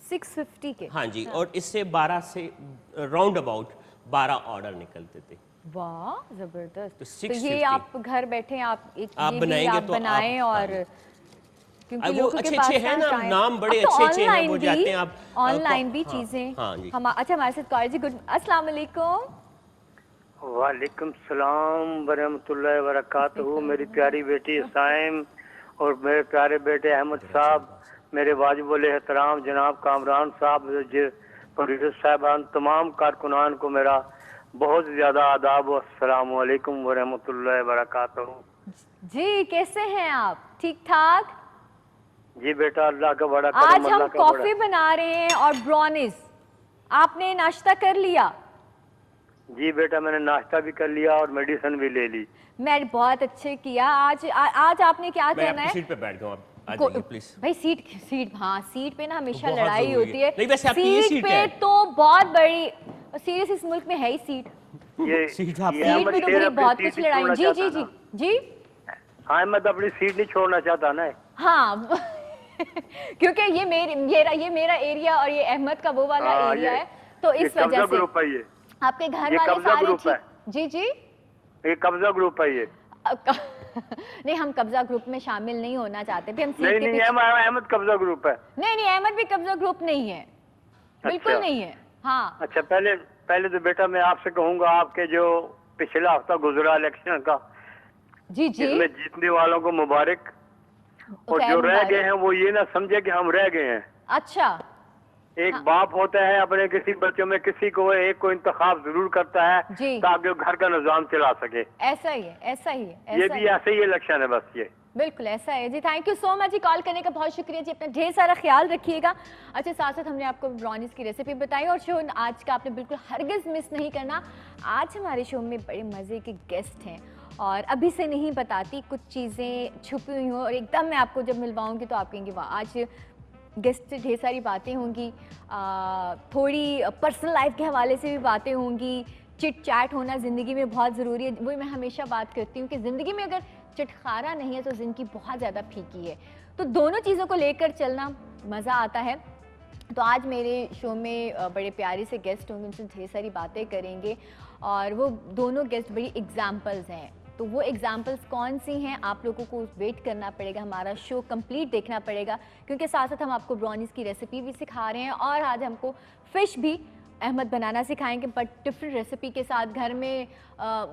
650 के? हाँ जी, और इससे 12 से राउंड अबाउट 12 ऑर्डर निकलते थे। वाह जबरदस्त। तो तो 650। ये आप घर बैठे आप एक आप ये भी बनाएंगे आप तो बनाएं आप, और क्योंकि वो लोगों के अच्छे पास अच्छे हैं ना, टाइम नाम बड़े अब तो अच्छे अच्छे हैं, ऑनलाइन वो भी जाते हैं आप ऑनलाइन भी हाँ, चीजें हाँ जी। हम अच्छा हमारे साथ कॉल जी गुड अस्सलाम वालेकुम। वालेकुम सलाम वरहमतुल्लाहि वबरकातुहू। मेरी प्यारी बेटी साइम और मेरे प्यारे बेटे अहमद साहब, मेरे वाजिबुल एहतराम जनाब कामरान साहब, प्रोड्यूसर साहबान, तमाम कारकुनान को मेरा बहुत ज़्यादा आदाब और अस्सलाम वालेकुम वरहमतुल्लाहि वबरकातुहू। जी कैसे हैं आप? ठीक ठाक। जी बेटा, अल्लाह का बड़ा आज करम, हम अल्लाह का बड़ा। कॉफी बना रहे हैं और ब्राउनीज। आपने नाश्ता कर लिया? जी बेटा, मैंने नाश्ता भी कर लिया और मेडिसिन भी ले ली। मैं बहुत अच्छे किया। आज आपने क्या मैं करना आपकी है? सीट पे बैठ जाऊँ, आप आ को- जाइए प्लीज। भाई सीट सीट हाँ सीट पे ना हमेशा बहुत लड़ाई जरूरी होती है। है। नहीं, वैसे आपकी ये सीट पे है। तो बहुत बड़ी सीरियस इस मुल्क में है ही सीट। ये सीट आप- ये सीट अहमद पे तो शेर भाई अपनी बहुत सीट कुछ नहीं लड़ाई। छोड़ना जी चाहता जी जी ना। जी हाँ, अहमद अपनी सीट नहीं छोड़ना चाहता ना। हाँ क्योंकि ये मेरा एरिया और ये अहमद का वो वाला हाँ, एरिया ये- है तो ये इस वजह कब्जा से ग्रुप है ये आपके घर ये वाले कब्जा सारे ग्रुप है। ठीक। जी जी ये कब्जा ग्रुप है ये। नहीं हम कब्जा ग्रुप में शामिल नहीं होना चाहते थे। हम सीट नहीं के नहीं, पीछे अहमद कब्जा ग्रुप है। नहीं अहमद भी कब्जा ग्रुप नहीं है। बिल्कुल अच्छा। नहीं है। हाँ अच्छा, पहले पहले तो बेटा मैं आपसे कहूंगा, आपके जो पिछला हफ्ता गुजरा इलेक्शन का, जी जी इसमें जीतने वालों को मुबारक, और खैर जो रह मुबारक। गए हैं वो ये ना समझे कि हम रह गए हैं। अच्छा एक बाप होता है, अपने किसी बच्चों में किसी को एक को इंतखाब जरूर करता है जी। ताकि वो घर का निजाम चला सके। ऐसा ही है ऐसा ही है ये ऐसा भी ही है। ऐसे ही इलेक्शन है बस ये। बिल्कुल ऐसा है जी। थैंक यू सो मच जी कॉल करने का, बहुत शुक्रिया जी। अपना ढेर सारा ख्याल रखिएगा। अच्छा साथ साथ हमने आपको ब्राउनीज की रेसिपी बताई और शो आज का आपने बिल्कुल हरगिज़ मिस नहीं करना। आज हमारे शो में बड़े मज़े के गेस्ट हैं और अभी से नहीं बताती, कुछ चीज़ें छुपी हुई हों और एकदम मैं आपको जब मिलवाऊंगी तो आप कहेंगे वाह। आज गेस्ट से ढेर सारी बातें होंगी, थोड़ी पर्सनल लाइफ के हवाले से भी बातें होंगी। चिट चैट होना ज़िंदगी में बहुत ज़रूरी है। वही मैं हमेशा बात करती हूँ कि ज़िंदगी में अगर चिटखारा नहीं है तो ज़िंदगी बहुत ज़्यादा फीकी है। तो दोनों चीज़ों को लेकर चलना मज़ा आता है। तो आज मेरे शो में बड़े प्यारे से गेस्ट होंगे, उनसे ढेर सारी बातें करेंगे और वो दोनों गेस्ट बड़ी एग्जाम्पल्स हैं। तो वो एग्जाम्पल्स कौन सी हैं आप लोगों को वेट करना पड़ेगा, हमारा शो कंप्लीट देखना पड़ेगा, क्योंकि साथ साथ हम आपको ब्राउनीज़ की रेसिपी भी सिखा रहे हैं और आज हमको फ़िश भी अहमद बनाना सिखाएंगे, बट डिफरेंट रेसिपी के साथ। घर में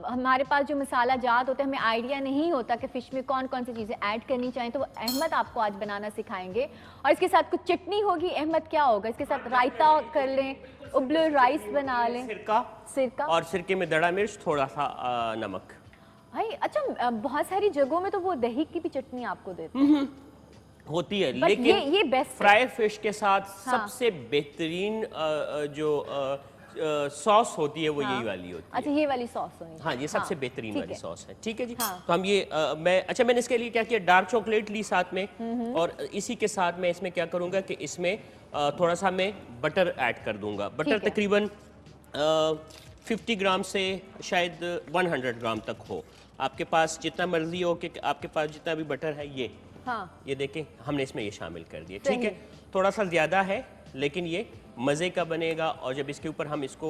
हमारे पास जो मसाला जात होते हैं, हमें आइडिया नहीं होता कि फ़िश में कौन कौन सी चीज़ें ऐड करनी चाहिए, तो वो अहमद आपको आज बनाना सिखाएंगे। और इसके साथ कुछ चटनी होगी। अहमद क्या होगा इसके साथ? रायता कर लें, उबले राइस बना लें, सिरका और सिरके में दड़ा मिर्च, थोड़ा सा नमक। भाई अच्छा बहुत सारी जगहों में तो वो दही की भी चटनी आपको देते हैं। होती है, But लेकिन ये बेस्ट फ्राई फिश के साथ हाँ। सबसे बेहतरीन जो सॉस होती है वो हाँ। यही वाली होती है। अच्छा ये वाली सॉस होनी हाँ, ये सबसे हाँ, बेहतरीन ठीक वाली है। सॉस है। ठीक है जी। हाँ। तो हम ये मैंने इसके लिए क्या किया, डार्क चॉकलेट ली साथ में, और इसी के साथ मैं इसमें क्या करूँगा कि इसमें थोड़ा सा मैं बटर ऐड कर दूंगा। बटर ठीक है। तकरीबन 50 ग्राम से शायद 100 ग्राम तक हो, आपके पास जितना मर्जी हो कि आपके पास जितना भी बटर है हाँ ये देखें हमने इसमें ये शामिल कर दिया। सही। ठीक है, थोड़ा सा ज़्यादा है लेकिन ये मज़े का बनेगा, और जब इसके ऊपर हम इसको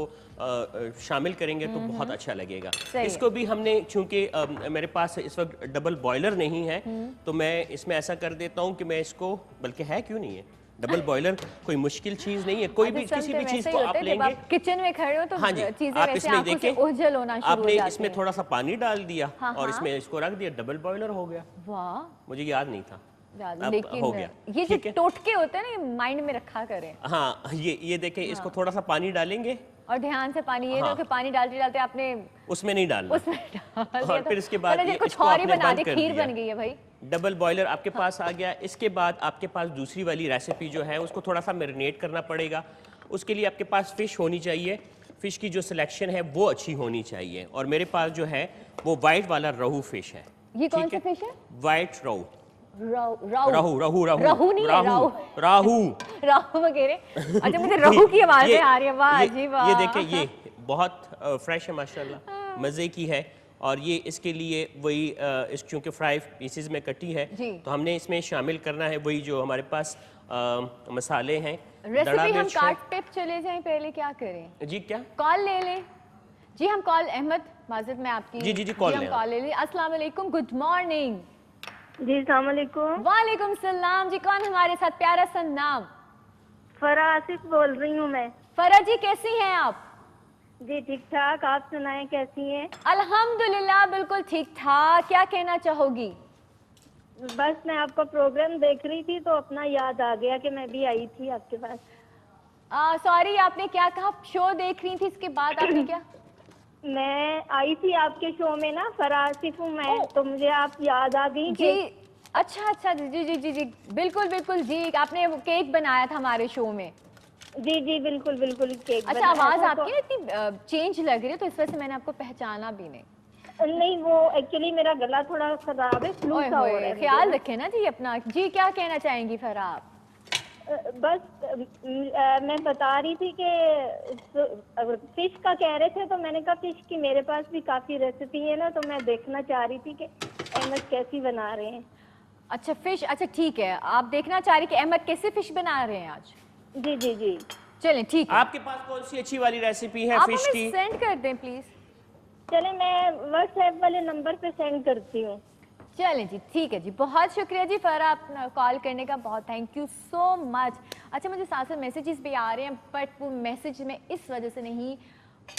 शामिल करेंगे तो बहुत अच्छा लगेगा। सही है। इसको भी हमने चूंकि मेरे पास इस वक्त डबल बॉयलर नहीं है, तो मैं इसमें ऐसा कर देता हूँ कि मैं इसको, बल्कि है क्यों नहीं है डबल बॉयलर, कोई मुश्किल चीज़ नहीं है। कोई भी किसी भी चीज़ को आप लेंगे, किचन में खड़े हो तो हाँ जी, चीजें आप वैसे इसमें आंखों से देखें, ओझल होना शुरू हो आपने जाती इसमें हैं। थोड़ा सा पानी डाल दिया हाँ, और हाँ। इसमें इसको रख दिया, डबल बॉयलर हो गया। वाह मुझे याद नहीं था, अब लेकिन हो गया। ये जो ठीक है। टोटके होते हैं ना, ये माइंड में रखा करें हाँ, ये देखें, इसको थोड़ा सा पानी डालेंगे, और ध्यान से पानी ये हाँ। ना कि पानी डालते डालते आपने उसमें नहीं डालना। उसमें डाल दिया और तो फिर इसके बाद मतलब ये कुछ इसको और ही आपने बना बंद दी, कर खीर दिया। बन गई है भाई। डबल बॉयलर आपके पास आ गया। इसके बाद आपके पास दूसरी वाली रेसिपी जो है उसको थोड़ा सा मैरिनेट करना पड़ेगा। उसके लिए आपके पास फ़िश होनी चाहिए, फ़िश की जो सिलेक्शन है वो अच्छी होनी चाहिए, और मेरे पास जो है वो वाइट वाला रोहू फिश है। ये कौन ठीक सा फिश है? वाइट रोहू। राहू राहू राहू राहू राहू नहीं है, राहू राहू राहू वगैरह। अच्छा मुझे राहू की आवाज ये- आ रही है। वाह ये- जी वाह। ये देखें, ये बहुत फ्रेश है माशाल्लाह, मज़े की है। और ये इसके लिए वही इस चूँकि फ्राई पीसेस में कटी है, जी। तो हमने इसमें शामिल करना है वही जो हमारे पास मसाले हैं। दड़ा रेसिपी हम मिर्च है। काट पे चले जाएं, पहले क्या करें? जी क्या? कॉल ले लें जी। हम कॉल अहमद माजिद मैं आपकी जी, जी, जी, कॉल हम लें कॉल ले ली। अस्सलाम वालेकुम, गुड मॉर्निंग। जी अस्सलाम वालेकुम। वालेकुम सलाम जी, कौन हमारे साथ? प्यारा सा नाम। फरा आसिफ बोल रही हूँ मैं। फरा जी कैसी हैं आप? जी ठीक ठाक, आप सुनाएं कैसी हैं? अल्हम्दुलिल्लाह बिल्कुल ठीक ठाक। क्या कहना चाहोगी? बस मैं आपका प्रोग्राम देख रही थी तो अपना याद आ गया कि मैं भी आई थी आपके पास। सॉरी, आपने क्या कहा? शो देख रही थी, इसके बाद आपने क्या? मैं आई थी आपके शो में ना, फरा आसिफ हूँ मैं, ओ। तो मुझे आप याद आ गई जी कि अच्छा अच्छा, जी जी जी जी जी, बिल्कुल बिल्कुल जी। आपने वो केक बनाया था हमारे शो में। जी जी बिल्कुल बिल्कुल केक अच्छा, बनाया आवाज था, आपकी ना इतनी चेंज लग रही है, तो इस वजह से मैंने आपको पहचाना भी नहीं। नहीं वो एक्चुअली मेरा गला थोड़ा खराब है, फ्लू ओए सा हो रहा होए, है ख्याल मुझे। रखें ना जी अपना। जी क्या कहना चाहेंगी फरा आप? बस मैं बता रही थी कि फिश का कह रहे थे, तो मैंने कहा फिश की मेरे पास भी काफी रेसिपी है ना, तो मैं देखना चाह रही थी कि अहमद कैसी बना रहे हैं। अच्छा फिश, अच्छा ठीक है, आप देखना चाह रही कि अहमद कैसे फिश बना रहे हैं आज। जी जी जी। चलें ठीक है, आपके पास कौन सी अच्छी वाली रेसिपी है आप फिश हमें की? सेंड कर दें प्लीज। चले मैं व्हाट्सएप वाले नंबर पे सेंड करती हूँ। चलें जी ठीक है जी, बहुत शुक्रिया जी फरा, आप कॉल करने का बहुत थैंक यू सो मच। अच्छा मुझे साथ साथ मैसेजेस भी आ रहे हैं, बट वो मैसेज में इस वजह से नहीं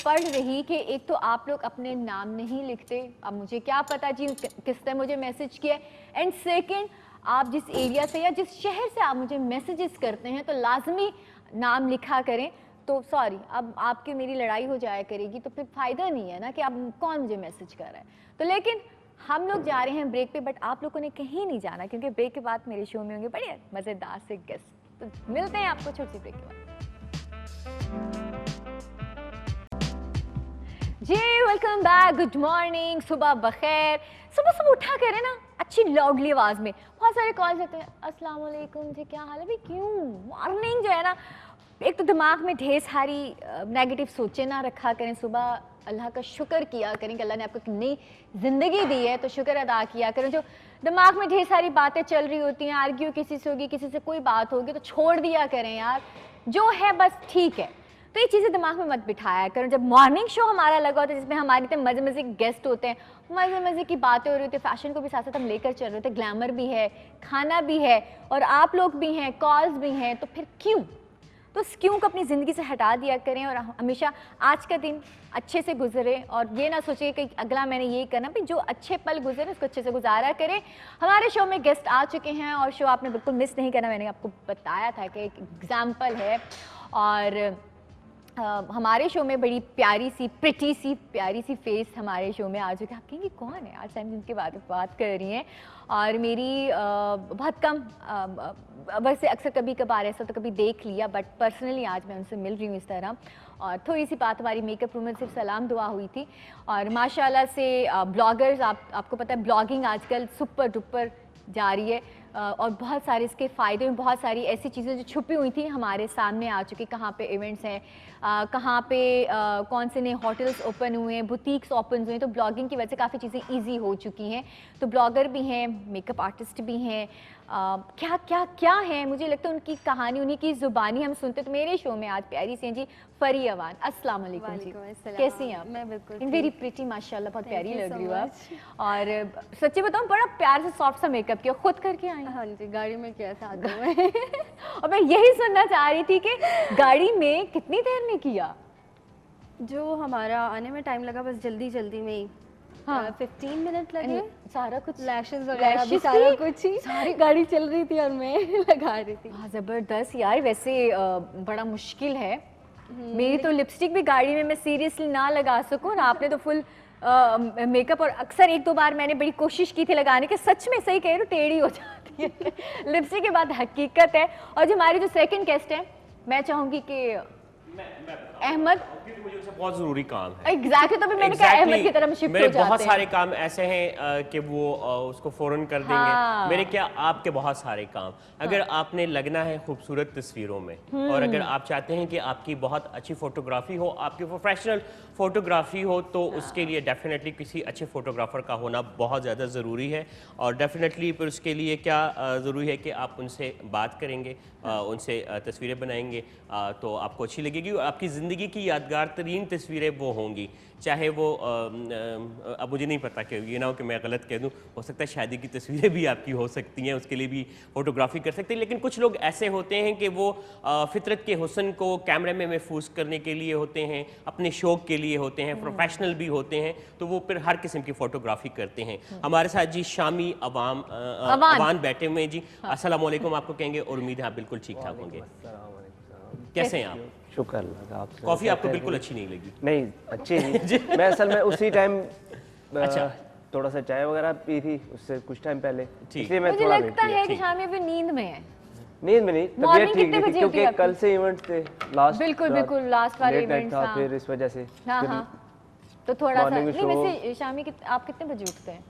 पढ़ रही कि एक तो आप लोग अपने नाम नहीं लिखते, अब मुझे क्या पता जी किसने मुझे मैसेज किया, एंड सेकंड आप जिस एरिया से या जिस शहर से आप मुझे मैसेजेस करते हैं तो लाजमी नाम लिखा करें। तो सॉरी, अब आपकी मेरी लड़ाई हो जाया करेगी तो फिर फ़ायदा नहीं है ना कि अब कौन मुझे मैसेज कर रहा है। तो लेकिन हम लोग जा रहे हैं ब्रेक पे, बट आप लोगों ने कहीं नहीं जाना, क्योंकि ब्रेक के बाद मेरे शो में होंगे बड़े मज़ेदार से गेस्ट। तो मिलते हैं आपको छोटी ब्रेक के बाद। जी वेलकम बैक, गुड मॉर्निंग, सुबह बखैर। सुबह सुबह उठा करें ना अच्छी लाउडली आवाज़ में। बहुत सारे कॉल्स आते हैं, अस्सलाम वालेकुम जी क्या हाल है भाई। क्यों मॉर्निंग जो है ना, एक तो दिमाग में ढेर सारी नेगेटिव सोचें ना रखा करें। सुबह अल्लाह का शुक्र किया करें कि अल्लाह ने आपको एक नई ज़िंदगी दी है, तो शुक्र अदा किया करें। जो दिमाग में ढेर सारी बातें चल रही होती हैं, आर्ग्यू किसी से होगी, किसी से कोई बात होगी, तो छोड़ दिया करें यार, जो है बस ठीक है। तो ये चीज़ें दिमाग में मत बिठाया करें। जब मॉर्निंग शो हमारा लगा होता है जिसमें हमारे इतने मज़े मज़े के गेस्ट होते हैं, मज़े मज़े की बातें हो रही होती है, फैशन को भी साथ साथ हम लेकर चल रहे होते हैं, ग्लैमर भी है, खाना भी है, और आप लोग भी हैं, कॉल्स भी हैं, तो फिर क्यों? तो उस क्यों को अपनी ज़िंदगी से हटा दिया करें और हमेशा आज का दिन अच्छे से गुजरे, और ये ना सोचिए कि अगला मैंने ये करना, भी जो अच्छे पल गुजरे उसको अच्छे से गुजारा करें। हमारे शो में गेस्ट आ चुके हैं और शो आपने बिल्कुल मिस नहीं करना, मैंने आपको बताया था कि एक एग्जाम्पल है। और हमारे शो में बड़ी प्यारी सी प्यारी सी फेस हमारे शो में आ चुकी है। आप कहेंगे कौन है, आज टाइम जिनकी बात कर रही हैं, और मेरी बहुत कम वैसे अक्सर कभी कभार ऐसा तो कभी देख लिया, बट पर्सनली आज मैं उनसे मिल रही हूँ इस तरह। और थोड़ी सी बात हमारी मेकअप रूम में सिर्फ सलाम दुआ हुई थी। और माशाल्लाह से ब्लॉगर्स, आपको पता है ब्लॉगिंग आजकल सुपर डुपर जा रही है, और बहुत सारे इसके फ़ायदे, बहुत सारी ऐसी चीज़ें जो छुपी हुई थी हमारे सामने आ चुकी। कहाँ पे इवेंट्स हैं, कहाँ पे कौन से नए होटल्स ओपन हुए हैं, बुटीक्स ओपन हुए हैं, तो ब्लॉगिंग की वजह से काफ़ी चीज़ें इजी हो चुकी हैं। तो ब्लॉगर भी हैं, मेकअप आर्टिस्ट भी हैं, क्या क्या क्या है, मुझे लगता है उनकी कहानी, उन्हीं की ज़ुबानी हम सुनते। तो मेरे शो में आज प्यारी सी हैं जी फरी अवान। अस्सलाम वालेकुम जी, कैसी हैं आप? मैं बिल्कुल वेरी प्रिटी माशाल्लाह, बहुत प्यारी you लग so रही हो आप। और सच्ची बताऊं बड़ा प्यार से सॉफ्ट सा मेकअप किया, खुद करके आई हैं? हाँ जी, गाड़ी में किया था आगे में। और मैं यही सुनना चाह रही थी कि गाड़ी में कितनी देर में किया? जो हमारा आने में टाइम लगा बस जल्दी में ही, हाँ। 15 मिनट लगे। सारा कुछ लैशेस वगैरह भी lashes सारा भी? कुछ ही, सारी गाड़ी चल रही थी और मैं लगा रही थी। हाँ ज़बरदस्त यार, वैसे बड़ा मुश्किल है। मेरी तो लिपस्टिक भी गाड़ी में मैं सीरियसली ना लगा सकूं, और आपने तो फुल मेकअप, और अक्सर एक दो बार मैंने बड़ी कोशिश की थी लगाने की, सच में सही कह रही हूँ टेढ़ी हो जाती है लिपस्टिक के बाद, हकीकत है। और जो हमारे जो सेकंड गेस्ट हैं, मैं चाहूँगी कि अहमद, क्योंकि मुझे उससे बहुत ज़रूरी काम है। एग्जैक्टली, तो भी मैंने कहा अहमद की तरफ शिफ्ट हो मेरे जाते हैं। बहुत सारे काम ऐसे हैं कि वो उसको फ़ौरन कर देंगे। हाँ। मेरे क्या, आपके बहुत सारे काम। अगर आपने लगना है खूबसूरत तस्वीरों में, और अगर आप चाहते हैं कि आपकी बहुत अच्छी फ़ोटोग्राफी हो, आपकी प्रोफेशनल फ़ोटोग्राफी हो, तो उसके लिए डेफिनेटली किसी अच्छे फ़ोटोग्राफ़र का होना बहुत ज़्यादा ज़रूरी है। और डेफिनेटली फिर उसके लिए क्या ज़रूरी है कि आप उनसे बात करेंगे, उनसे तस्वीरें बनाएंगे, तो आपको अच्छी लगेगी। और आपकी ज़िंदगी की यादगार तरीन तस्वीरें वो होंगी, चाहे वो अब मुझे नहीं पता कि ये ना हो कि मैं गलत कह दूं, हो सकता है शादी की तस्वीरें भी आपकी हो सकती हैं, उसके लिए भी फ़ोटोग्राफी कर सकते हैं। लेकिन कुछ लोग ऐसे होते हैं कि वो फितरत के हुस्न को कैमरे में महफूज करने के लिए होते हैं, अपने शौक़ के लिए होते हैं, प्रोफेशनल भी होते हैं, तो वो फिर हर किस्म की फ़ोटोग्राफी करते हैं। हमारे साथ जी शामी अवान बैठे हुए हैं जी। अस्सलाम वालेकुम आपको कहेंगे और उम्मीद है आप बिल्कुल ठीक ठाक होंगे। कैसे हैं आप? शुक्र अल्लाह का। आप कॉफ़ी आपको बिल्कुल अच्छी नहीं लगी? नहीं, अच्छी नहीं। मैं असल में उसी टाइम अच्छा। थोड़ा सा चाय वगैरह पी थी उससे कुछ टाइम पहले, ठीक। इसलिए मैं मुझे थोड़ा लगता वेट है कि शामी अभी नींद में है। नींद में नहीं, Morning तबीयत ठीक कितने नहीं थी बजे क्योंकि उठी आपकी? कल से इवेंट थे, लास्ट बिल्कुल बिल्कुल लास्ट वाले लेट नाइट इवेंट्स था, हाँ फिर इस वजह से हाँ फिर हाँ। तो थोड़ा सा morning नहीं show- वैसे शामी आप कितने बजे उठते हैं?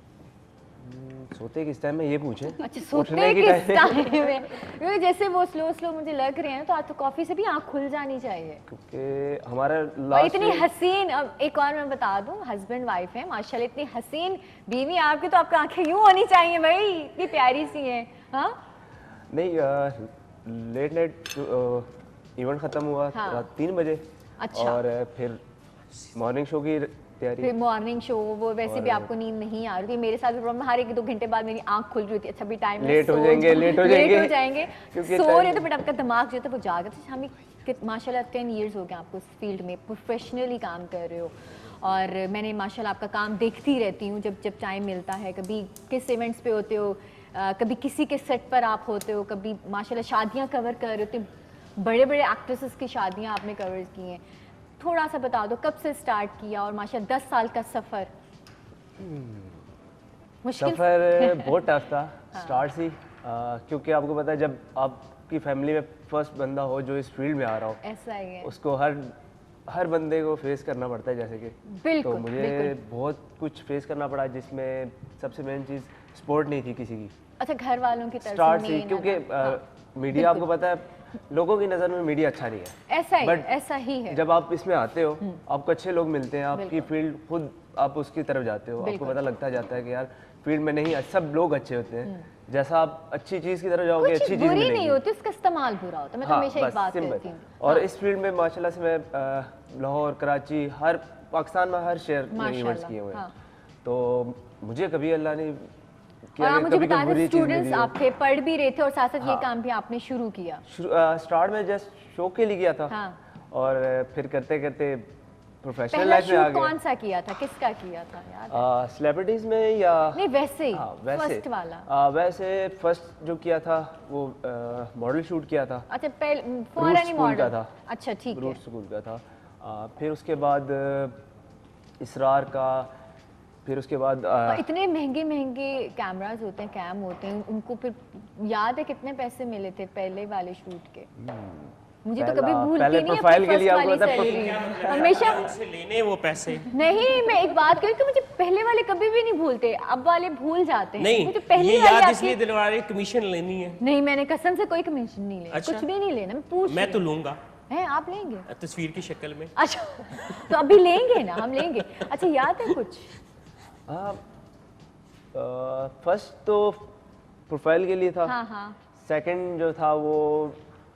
सोते किस टाइम में ये पूछे। अच्छा सोते किस टाइम में? क्योंकि जैसे वो स्लो मुझे लग रहे हैं तो आज तो कॉफी से भी आंख खुल जानी चाहिए। क्योंकि हमारा और लास्ट इतनी हसीन, अब एक और मैं बता दूं, हस्बैंड वाइफ है माशाल्लाह, इतनी हसीन बीवी आपकी, तो आपकी आंखें यूं होनी चाहिए भाई, इतनी प्यारी सी हैं। हाँ नहीं, लेट नाइट इवेंट खत्म हुआ हाँ। रात 3 बजे। अच्छा। और फिर मॉर्निंग शो की तैयारी। फिर मॉर्निंग शो, वो वैसे भी आपको नींद नहीं आ रही थी। मेरे साथ भी प्रॉब्लम, हर 1-2 घंटे बाद मेरी आंख खुल रही थी। अच्छा भी टाइम लेट हो जाएंगे, लेट हो जाएंगे। क्योंकि सो रहे थे बट आपका दिमाग जो था वो जागा था। हमें माशाल्लाह 10 इयर्स हो गए आपको इस फील्ड में प्रोफेशनली काम कर रहे हो, और मैंने माशाल्लाह आपका काम देखती रहती हूँ जब जब टाइम मिलता है। कभी किस इवेंट्स पे होते हो, कभी किसी के सेट पर आप होते हो, कभी माशाल्लाह शादियाँ कवर कर रहे हो, बड़े बड़े एक्ट्रेसेस की शादियाँ आपने कवर की हैं। थोड़ा सा बता दो कब से स्टार्ट किया, और माशाल्लाह 10 साल का सफ़र मुश्किल सफ़र बहुत टफ था स्टार्ट से, क्योंकि आपको पता है जब आपकी फैमिली में फर्स्ट बंदा हो जो इस फील्ड में आ रहा हो, ऐसा ही है। उसको हर बंदे को फेस करना पड़ता है, जैसे कि बिल्कुल, तो मुझे बिल्कुल। बहुत कुछ फेस करना पड़ा, जिसमें सबसे मेन चीज़ सपोर्ट नहीं थी किसी की अच्छा घर वालों की तरफ स्टार्ट से से, main क्योंकि है ना? हाँ, मीडिया आपको पता है लोगों की नज़र में मीडिया अच्छा नहीं है। ऐसा ही But ऐसा ही है। जब आप इसमें आते हो आपको अच्छे लोग मिलते हैं, आपकी फील्ड खुद आप उसकी तरफ जाते हो, आपको बिल्कुल। पता लगता जाता है कि यार फील्ड में नहीं सब लोग अच्छे होते हैं। जैसा आप अच्छी चीज़ की तरफ जाओगे कुछ अच्छी चीज़ बुरी मिलेगी। नहीं होती, उसका इस्तेमाल बुरा होता है। मैं तो हाँ, हमेशा एक बस बात सिंपल। कहती हूँ। और इस फील्ड में माशाल्लाह से मैं लाहौर, कराची, हर पाकिस्तान में हर शहर में इवेंट्स माशाल्लाह, किए हुए हैं, हाँ। तो मुझे कभी अल्लाह ने और किया आप कि मुझे कभी बता कोई दें बुरी चीज़ स्टूडेंट्स मिली हो। आप थे, पढ़ भी रहे थे और साथ साथ ये हाँ। काम भी आपने शुरू किया। स्टार्ट में जस्ट शो के लिए किया था, हाँ। और फिर करते करते प्रोफेशनल पहला लाइफ में आ शूट गया। कौन सा किया था, किसका किया था याद? सेलिब्रिटीज में या नहीं वैसे ही हाँ, वैसे फर्स्ट वाला। वैसे फर्स्ट जो किया था वो मॉडल शूट किया था, अच्छा पहले रूट फॉरेन स्कूल मॉडल का था। अच्छा ठीक है। रूट स्कूल का था। फिर उसके बाद इसरार का, फिर उसके बाद और इतने महंगे महंगे कैमरास होते हैं, कैम होते हैं, उनको फिर याद है कितने पैसे मिले थे पहले वाले शूट के? मुझे तो कभी भूलती पहले नहीं प्रोफाइल के अपनी लिए फर्स्ट आपको वाली पता है, सैलरी हमेशा। उनसे लेने वो पैसे नहीं मैं एक बात कहूँ कि मुझे पहले वाले कभी भी नहीं भूलते, अब वाले भूल जाते हैं। नहीं, मुझे पहली ये वाली याद आपकी- इसलिए दिलवा रही कमीशन लेनी है। नहीं मैंने कसम से कोई कमीशन नहीं लेना, अच्छा। कुछ भी नहीं लेना, मैं पूछ मैं रही तो हूँ। लूंगा हैं आप लेंगे? तस्वीर की शक्ल में। अच्छा तो अभी लेंगे ना, हम लेंगे। अच्छा याद है कुछ? फर्स्ट तो प्रोफाइल के लिए था। हाँ हाँ। सेकंड जो था वो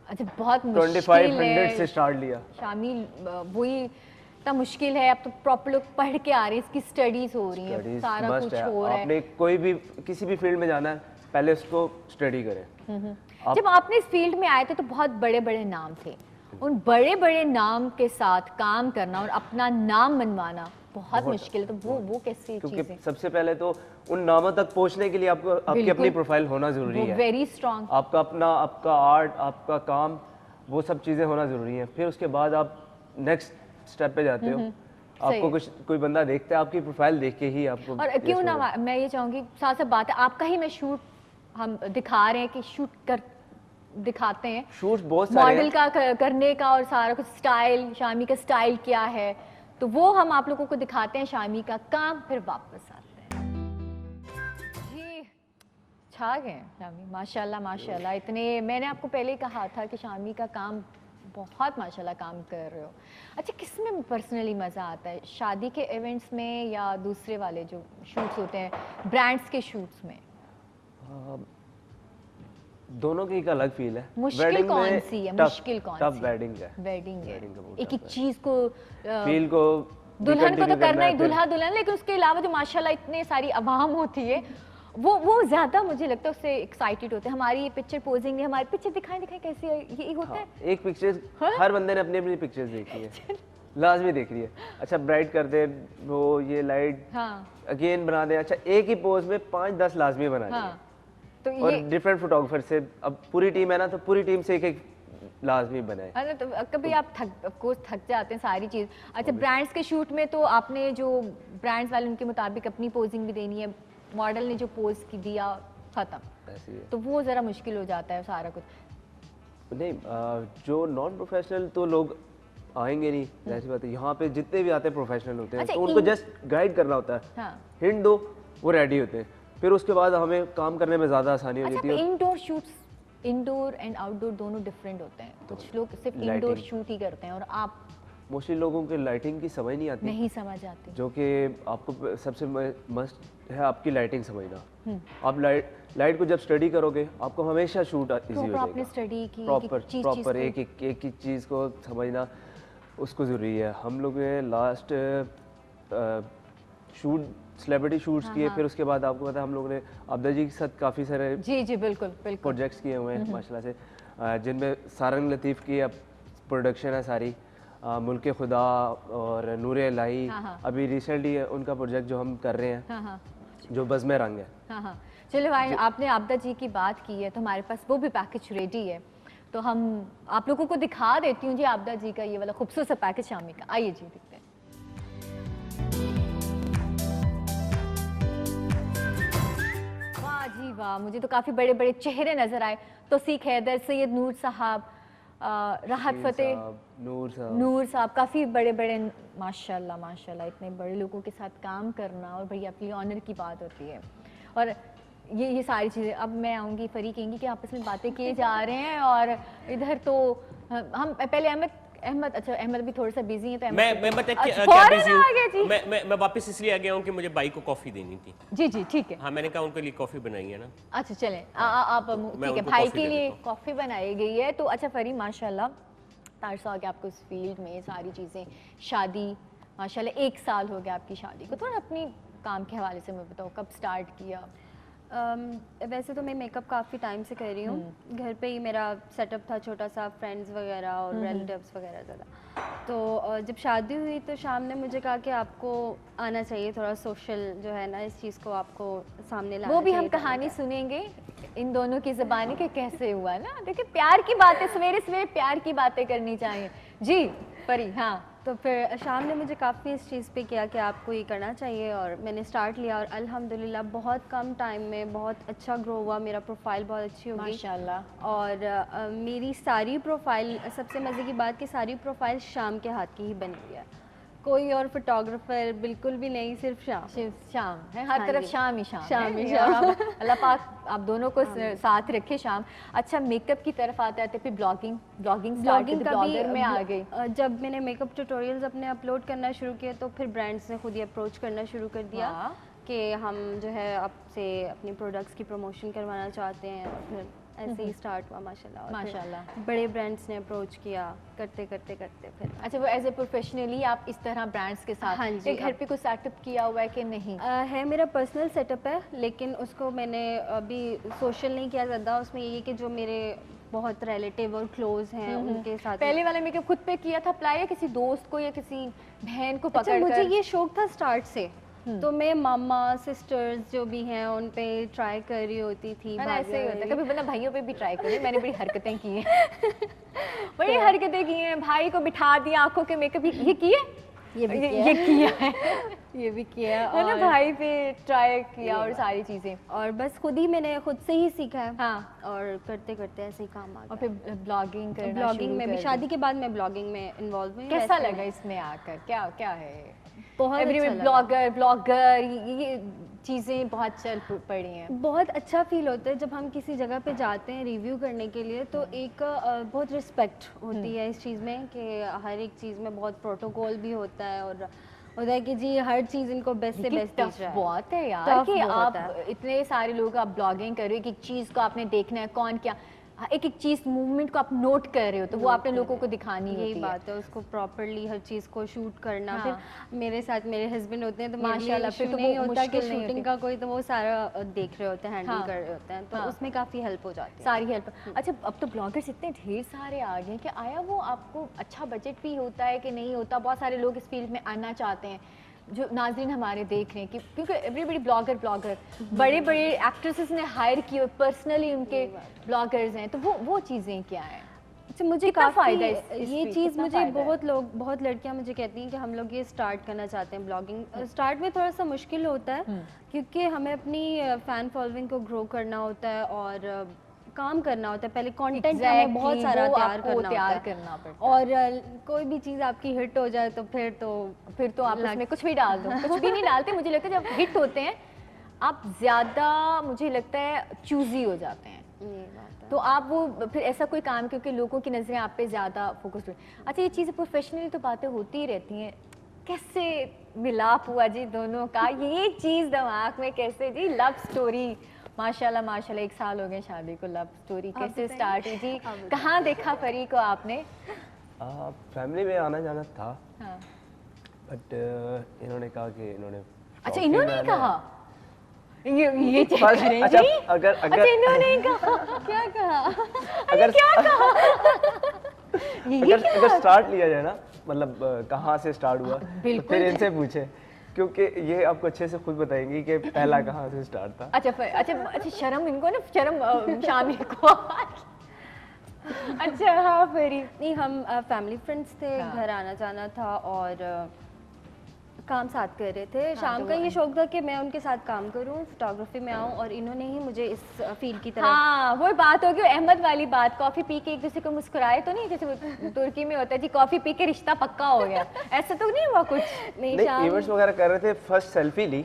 अच्छा बहुत मुश्किल 2500 से है स्टार्ट लिया। शामिल, वही इतना मुश्किल है। अब तो प्रॉपर लोग पढ़ के आ रहे हैं, इसकी स्टडीज हो रही हैं, स्टडीज सारा मस्ट कुछ है। हो रहा है। आपने कोई भी किसी भी फील्ड में जाना है पहले उसको स्टडी करें। जब आपने इस फील्ड में आए थे तो बहुत बड़े बड़े नाम थे, उन बड़े बड़े नाम के साथ काम करना और अपना नाम बनवाना बहुत मुश्किल है। तो वो कैसी क्योंकि चीज़ है? सबसे पहले तो उन नामों तक पहुंचने के लिए आपको आपकी बिल्कुल। अपनी प्रोफाइल होना जरूरी वो है। Very strong. आपका अपना, आपका आर्ट, आपका काम, वो सब चीज़ें होना ज़रूरी है। फिर उसके बाद आप नेक्स्ट स्टेप पे जाते हो। सही आपको है। कोई बंदा देखता है, आपकी प्रोफाइल देख के ही आपको और क्यों ना मैं ये चाहूँगी, साथ साथ बात है आपका ही, मैं शूट हम दिखा रहे हैं कि शूट कर दिखाते हैं शूट्स बहुत सारे मॉडल हैं। का करने का, और सारा कुछ स्टाइल, शामी का स्टाइल क्या है, तो वो हम आप लोगों को दिखाते हैं शामी का काम, फिर वापस आते हैं। जी छा गए शामी, माशाल्लाह माशाल्लाह। इतने मैंने आपको पहले ही कहा था कि शामी का काम बहुत माशाल्लाह काम कर रहे हो। अच्छा किस में पर्सनली मज़ा आता है, शादी के इवेंट्स में या दूसरे वाले जो शूट्स होते हैं ब्रांड्स के शूट्स में? दोनों की एक अलग फील है। मुश्किल Wedding कौन में सी है? tough- मुश्किल कौन tough सी? वेडिंग है। वेडिंग है, Wedding का बहुत एक एक tough है। चीज को फील को दुल्हन को तो continue करना ही है, फिर दुल्हा दुल्हन, लेकिन उसके अलावा जो माशाल्लाह इतने सारी अवाम होती है वो ज्यादा मुझे लगता है उससे एक्साइटेड होते हैं। हमारी ये पिक्चर पोजिंग है, हमारी पिक्चर दिखाएं कैसी है, ये होता है। एक पिक्चर्स हाँ? हर बंदे ने अपनी अपनी पिक्चर्स देखी है, लाजमी देख रही है। अच्छा ब्राइट कर दे वो, ये लाइट हाँ अगेन बना दे। अच्छा एक ही पोज में 5-10 लाजमी बना दिए। हाँ, तो और ये डिफरेंट फोटोग्राफर से, अब पूरी टीम है ना, तो पूरी टीम से एक एक लाजमी बनाए। अरे तो कभी आप थक जाते हैं सारी चीज़। अच्छा ब्रांड्स के शूट में तो आपने जो ब्रांड्स वाले उनके मुताबिक अपनी पोजिंग भी देनी है, मॉडल ने जो पोज की दिया खत्म, ऐसी है। तो वो ज़रा मुश्किल हो जाता है सारा कुछ। नहीं जो नॉन प्रोफेशनल तो लोग आएंगे नहीं, ऐसी बात है। यहाँ पे जितने भी आते हैं प्रोफेशनल होते हैं, अच्छा, तो उनको जस्ट गाइड करना होता है, हाँ। हिंट दो, वो रेडी होते हैं। फिर उसके बाद हमें काम करने में ज़्यादा आसानी हो अच्छा जाती है। Indoor shoots, indoor and outdoor दोनों डिफरेंट होते हैं। कुछ लोग सिर्फ इंडोर lighting। शूट ही करते हैं और आप मोस्टली लोगों के लाइटिंग की समझ नहीं आती, नहीं समझ आती। जो कि आपको सबसे मस्ट है आपकी लाइटिंग समझना। आप लाइट को जब स्टडी करोगे आपको हमेशा शूट इजी हो प्रॉपर आपने जाएगा। स्टडी की प्रॉपर चीज़ प्रॉपर एक एक चीज़ को समझना उसको ज़रूरी है। हम लोग ने लास्ट शूट सेलिब्रिटी शूट्स किए, फिर उसके बाद आपको पता है हम लोग ने आबदा जी के साथ काफ़ी सारे जी जी बिल्कुल बिल्कुल। प्रोजेक्ट्स किए हुए हैं माशाल्लाह से, जिनमें सारंग लतीफ़ की अब प्रोडक्शन है सारी, मुल्क खुदा और नूर इलाही। अभी रिसेंटली उनका प्रोजेक्ट जो हम कर रहे हैं, हाँ हाँ जो बज़्म रंग है। हाँ हाँ, चलो भाई आपने आबदा जी की बात की है तो हमारे पास वो भी पैकेज रेडी है, तो हम आप लोगों को दिखा देती हूँ जी आबदा जी का ये वाला खूबसूरत सा पैकेज शामी का। आइए जी दिखते हैं। वाह जी वाह, मुझे तो काफ़ी बड़े बड़े चेहरे नज़र आए। तौसीक हैदर, सैयद नूर साहब, राहत फतेह, नूर साहब, काफ़ी बड़े बड़े माशाल्लाह माशाल्लाह। इतने बड़े लोगों के साथ काम करना और भैया अपनी ऑनर की बात होती है। और ये सारी चीज़ें, अब मैं आऊँगी, फरी कहेंगी कि आपस में बातें किए जा रहे हैं और इधर तो हम पहले अहमद अच्छा अहमद भी थोड़ा सा बिजी है तो मैं बता अच्छा, क्या फौरन बिजी आ गए जी। हूँ। मैं वापस इसलिए आ गया हूँ कि मुझे बाई को कॉफ़ी देनी थी। जी जी ठीक है। हाँ मैंने कहा उनके लिए कॉफ़ी बनाई है ना। अच्छा चलें आप ठीक है, उनको भाई कॉफ़ी के दे लिए देता हूँ। कॉफ़ी बनाई गई है। तो अच्छा फरी माशाल्लाह तारसा हो गया आपको इस फील्ड में, सारी चीज़ें, शादी माशाल्लाह 1 साल हो गया आपकी शादी को। थोड़ा अपनी काम के हवाले से मैं बताऊँ, कब स्टार्ट किया? वैसे तो मैं मेकअप काफ़ी टाइम से कर रही हूँ। घर पे ही मेरा सेटअप था छोटा सा, फ्रेंड्स वगैरह और रिलेटिव्स वगैरह ज़्यादा। तो जब शादी हुई तो शाम ने मुझे कहा कि आपको आना चाहिए थोड़ा सोशल जो है ना, इस चीज़ को आपको सामने लाना वो भी हम चाहिए कहानी सुनेंगे इन दोनों की ज़बानी के कैसे हुआ ना। देखिए प्यार की बातें, सवेरे सवेरे प्यार की बातें करनी चाहिए जी परी। हाँ तो फिर शाम ने मुझे काफ़ी इस चीज़ पे किया कि आपको ये करना चाहिए और मैंने स्टार्ट लिया और अल्हम्दुलिल्लाह बहुत कम टाइम में बहुत अच्छा ग्रो हुआ, मेरा प्रोफाइल बहुत अच्छी हो गई माशाल्लाह। और मेरी सारी प्रोफाइल, सबसे मज़े की बात कि सारी प्रोफाइल शाम के हाथ की ही बनी हुई है, कोई और फोटोग्राफर बिल्कुल भी नहीं, सिर्फ शाम। शाम है, हर हाँ तरफ जी। शाम ही शाम शाम है। ही और शाम। अल्लाह पाक आप दोनों को साथ रखे शाम। अच्छा मेकअप की तरफ आते आते फिर ब्लॉगिंग ब्लॉगिंग का ब्लॉगर में आ गई। जब मैंने मेकअप ट्यूटोरियल्स अपने अपलोड करना शुरू किए तो फिर ब्रांड्स ने खुद ही अप्रोच करना शुरू कर दिया वाह। कि हम जो है आपसे अपनी प्रोडक्ट्स की प्रमोशन करवाना चाहते हैं और फिर ऐसे ही स्टार्ट हुआ माशाल्लाह। और फिर माशाल्लाह। बड़े ब्रांड्स ने अप्रोच किया, करते करते करते फिर अच्छा वो एज ए प्रोफेशनली आप इस तरह ब्रांड्स के साथ, हाँ जी, घर पे कुछ सेटअप किया हुआ है कि नहीं? है मेरा पर्सनल सेटअप है, लेकिन उसको मैंने अभी सोशल नहीं किया ज़्यादा। उसमें ये कि जो मेरे बहुत रिलेटिव और क्लोज हैं उनके साथ। पहले वाला मेकअप खुद पे किया था अप्लाई, या किसी दोस्त को या किसी बहन को अच्छा, पकड़ मुझे कर? ये शौक था स्टार्ट से, तो मैं मामा सिस्टर्स जो भी हैं उन पे ट्राई कर रही होती थी। मैंने ऐसे ही होता है, कभी बना भाइयों पे भी ट्राई करी, मैंने बड़ी हरकतें की हैं। बड़ी तो हरकतें की हैं, भाई को बिठा दिया आंखों के मेकअप, ये किए, ये भी किया ये किया है। ये भी किया है ना, और भाई पे ट्राई किया और सारी चीजें। और बस खुद ही मैंने खुद से ही सीखा है। हाँ। और करते करते ऐसे ही काम आ और गया। फिर ब्लॉगिंग करना ब्लॉगिंग शुरू में भी, कर शादी के बाद मैं ब्लॉगिंग में इन्वॉल्व हुई। कैसा वैसे लगा इसमें आकर? क्या क्या है बहुत एवरी अच्छा लगा। ब्लॉगर ये चीजें बहुत चल पड़ी हैं। बहुत अच्छा फील होता है जब हम किसी जगह पे जाते हैं रिव्यू करने के लिए, तो एक बहुत रिस्पेक्ट होती है इस चीज़ में कि हर एक चीज़ में बहुत प्रोटोकॉल भी होता है और होता है कि जी हर चीज़ इनको बेस्ट से लेकिन बेस्ट टफ दिख रहा है। बहुत है यार Tough कि बहुत आप है। इतने सारे लोग आप ब्लॉगिंग कर रहे हो, एक एक चीज को आपने देखना है, कौन क्या एक एक चीज मूवमेंट को आप नोट कर रहे हो, तो वो आपने लोगों को दिखानी यही होती है। बात है, उसको प्रॉपरली हर चीज़ को शूट करना। हाँ। फिर मेरे साथ मेरे हस्बैंड होते हैं तो मेरे लिए माशाल्लाह, फिर issue तो वो नहीं होता कि मुश्किल नहीं शूटिंग होती। का कोई, तो वो सारा देख रहे होते हैं, हैंडल हाँ। कर रहे होते हैं, तो हाँ। उसमें काफ़ी हेल्प हो जाती है। सारी हेल्प। अच्छा, अब तो ब्लॉगर्स इतने ढेर सारे आ गए हैं कि आया वो आपको अच्छा बजट भी होता है कि नहीं होता? बहुत सारे लोग इस फील्ड में आना चाहते हैं, जो नाज़रीन हमारे देख रहे हैं कि क्योंकि एवरीबडी ब्लॉगर बड़े बड़े एक्ट्रेसेस ने हायर किए, पर्सनली उनके ब्लॉगर्स हैं, तो वो चीज़ें क्या हैं? अच्छा, मुझे कितना काफ़ी फ़ायदा है इस ये फील्ड, चीज़ कितना मुझे फ़ायदा है? बहुत लड़कियां मुझे कहती हैं कि हम लोग ये स्टार्ट करना चाहते हैं ब्लॉगिंग। स्टार्ट में थोड़ा सा मुश्किल होता है क्योंकि हमें अपनी फ़ैन फॉलोइंग को ग्रो करना होता है और काम करना होता है। पहले कंटेंट हमें बहुत Exactly, सारा वो तैयार आपको करना तैयार होता है करना पड़ता है। और कोई भी चीज़ आपकी हिट हो जाए तो फिर तो आप उसमें कुछ भी डाल दो, कुछ भी नहीं डालते। मुझे लगता है जब हिट होते हैं आप ज़्यादा, मुझे लगता है चूजी हो जाते हैं, ये बात है। तो आप वो फिर ऐसा कोई काम, क्योंकि लोगों की नज़रें आप पे ज़्यादा फोकस्ड हुई। अच्छा, ये चीज़ें प्रोफेशनली तो बातें होती ही रहती हैं, कैसे मिलाप हुआ जी दोनों का? ये चीज़ दिमाग में कैसे जी? लव स्टोरी माशाल्लाह माशाल्लाह, 1 साल हो गए शादी को, लव स्टोरी कैसे स्टार्ट हुई जी? कहाँ देखा परी को आपने? फैमिली में आना जाना था, हाँ। बट इन्होंने कहा कि इन्होंने अच्छा, शौकीन इन्होंने है ना। कहा ये चेक First, करें अच्छा, जी। अगर अच्छा, इन्होंने कहा क्या कहा? अगर क्या कहा? ये अगर स्टार्ट लिया जाए ना, मतलब कहाँ से स्टार्ट हुआ, तो बिल्कुल। फिर इनसे पूछे, क्योंकि ये आपको अच्छे से खुद बताएंगी कि पहला कहाँ से स्टार्ट था। अच्छा, शर्म इनको ना, शर्म शामिल को। अच्छा हाँ, परी नहीं, हम फैमिली फ्रेंड्स थे, हाँ। घर आना जाना था और काम साथ कर रहे थे। शाम तो का ये शौक था कि मैं उनके साथ काम करूं, फोटोग्राफी में आऊं, और इन्होंने ही मुझे इस फील्ड की तरफ। हाँ, वो बात होगी अहमद वाली बात, कॉफी पी के एक दूसरे को मुस्कुराए तो नहीं, जैसे वो तुर्की में होता है जी, कॉफी पी के रिश्ता पक्का हो गया, ऐसा तो नहीं हुआ कुछ? नहीं, नहीं, शाम इवेंट्स वगैरह कर रहे थे, फर्स्ट सेल्फी ली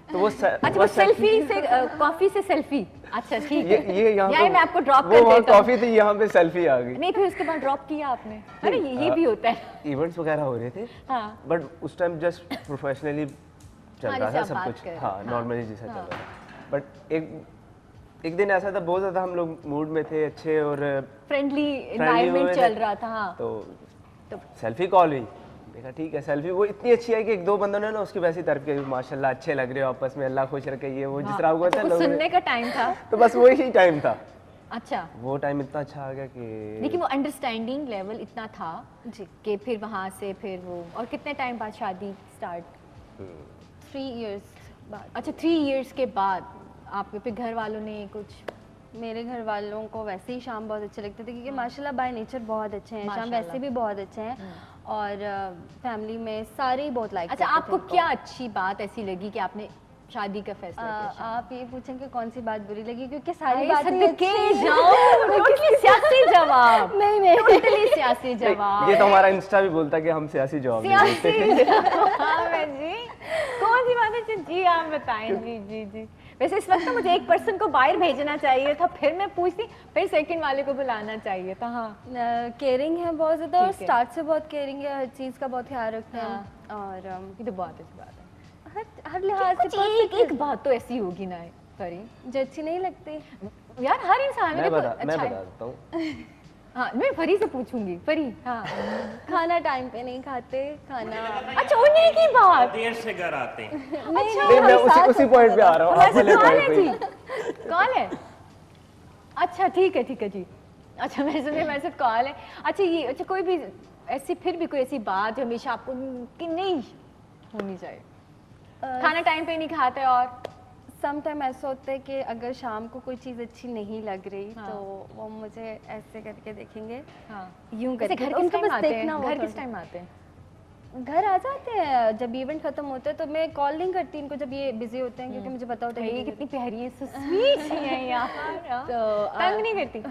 तो वो अच्छा, वो सेल्फी से कॉफी से सेल्फी, अच्छा ठीक है, ये यहाँ यानी मैं आपको ड्रॉप वो कर वहाँ देता हूँ। कॉफी थी, यहाँ पे सेल्फी आ गई। नहीं, फिर उसके बाद ड्रॉप किया आपने? अरे ये भी होता है। इवेंट्स वगैरह हो रहे थे, हाँ। बट उस टाइम जस्ट प्रोफेशनली चल हाँ, रहा जैसे था आप सब बात कुछ, कर रहे हाँ हैं। नॉर्मली जैसा चल रहा था। बट एक दिन ऐसा था, बहुत ज़्यादा हम लोग मूड में थे अच्छे और फ्रेंडली हुए एनवायरनमेंट थे। चल रहा था। हाँ। तो सेल्फी कॉल हुई, देखा ठीक है सेल्फी, वो इतनी अच्छी है कि 1-2 बंदों ने ना उसकी वैसी तारीफ की, माशाल्लाह अच्छे लग रहे हो आपस में, अल्लाह खुश रखे, ये वो जिस तरह हुआ अच्छा, था कुछ लोगों सुनने ने, का टाइम था। तो बस वही टाइम था, अच्छा, वो टाइम इतना अच्छा आ गया कि लेकिन वो अंडरस्टैंडिंग लेवल इतना था जी कि फिर वहाँ से फिर वो, और कितने टाइम बाद शादी स्टार्ट? 3 इयर्स बाद। अच्छा, 3 इयर्स के बाद आपके फिर घर वालों ने कुछ? मेरे घर वालों को वैसे ही शाम बहुत अच्छे लगते थे क्योंकि माशाल्लाह बाय नेचर बहुत अच्छे हैं, शाम माशाल्लाह। वैसे भी बहुत अच्छे हैं और फैमिली में सारे ही बहुत लाइक अच्छा, आपको क्या अच्छी बात ऐसी लगी कि आपने शादी का फैसला किया? आप ये पूछें कि कौन सी बात बुरी लगी, क्योंकि सारी अरे बातें सदके अच्छी हैं। जाओ, टोटली सियासी जवाब। नहीं टोटली सियासी जवाब। ये तो हमारा इंस्टा भी बोलता है कि हम सियासी जवाब नहीं देते। सियासी जवाब है जी। कौन सी बात है जी? आप बताएं जी जी जी। वैसे इस वक्त तो मुझे एक पर्सन को बाहर भेजना चाहिए था, फिर मैं पूछती, फिर सेकंड वाले को बुलाना चाहिए था। हाँ, केयरिंग है बहुत ज़्यादा और ठीक है। स्टार्ट से बहुत केयरिंग है, हर चीज़ का बहुत ख्याल रखते हैं और ये तो बहुत अच्छी बात है। हर लिहाज से कुछ एक बात तो ऐसी होगी ना परी, जो अच्छी नहीं लगती। यार हर इंसान मैं में बता अच्छा है। देता हूँ, हाँ, मैं परी से पूछूंगी। परी, हाँ, खाना टाइम पे नहीं खाते, खाना अच्छा उन्हीं की बात। देर से घर आते हैं। नहीं मैं उसी पॉइंट पे आ रहा हूँ, आप वाले कौन पॉइंट है पे जी? ही। कौन है? अच्छा ठीक है जी। अच्छा, मैं सुने मैंने कॉल है। अच्छा, ये अच्छा कोई भी ऐसी, फिर भी कोई ऐसी बात जो हमेशा आपको कि नहीं होनी चाहिए? खाना टाइम पे नहीं खाते, और सम टाइम ऐसा होता है कि अगर शाम को कोई चीज़ अच्छी नहीं लग रही हाँ। तो वो मुझे ऐसे करके देखेंगे, हाँ, यूं वैसे करके, घर तो किस उनको टाइम बस आते देखना हैं? वो घर किस थोड़ा- टाइम आते हैं? घर आ जाते हैं जब इवेंट खत्म होता है, तो मैं कॉल नहीं करती इनको जब ये बिजी होते हैं क्योंकि मुझे पता होता है ये कि कितनी प्यारी है, so sweet है यार। तो तंग नहीं करती?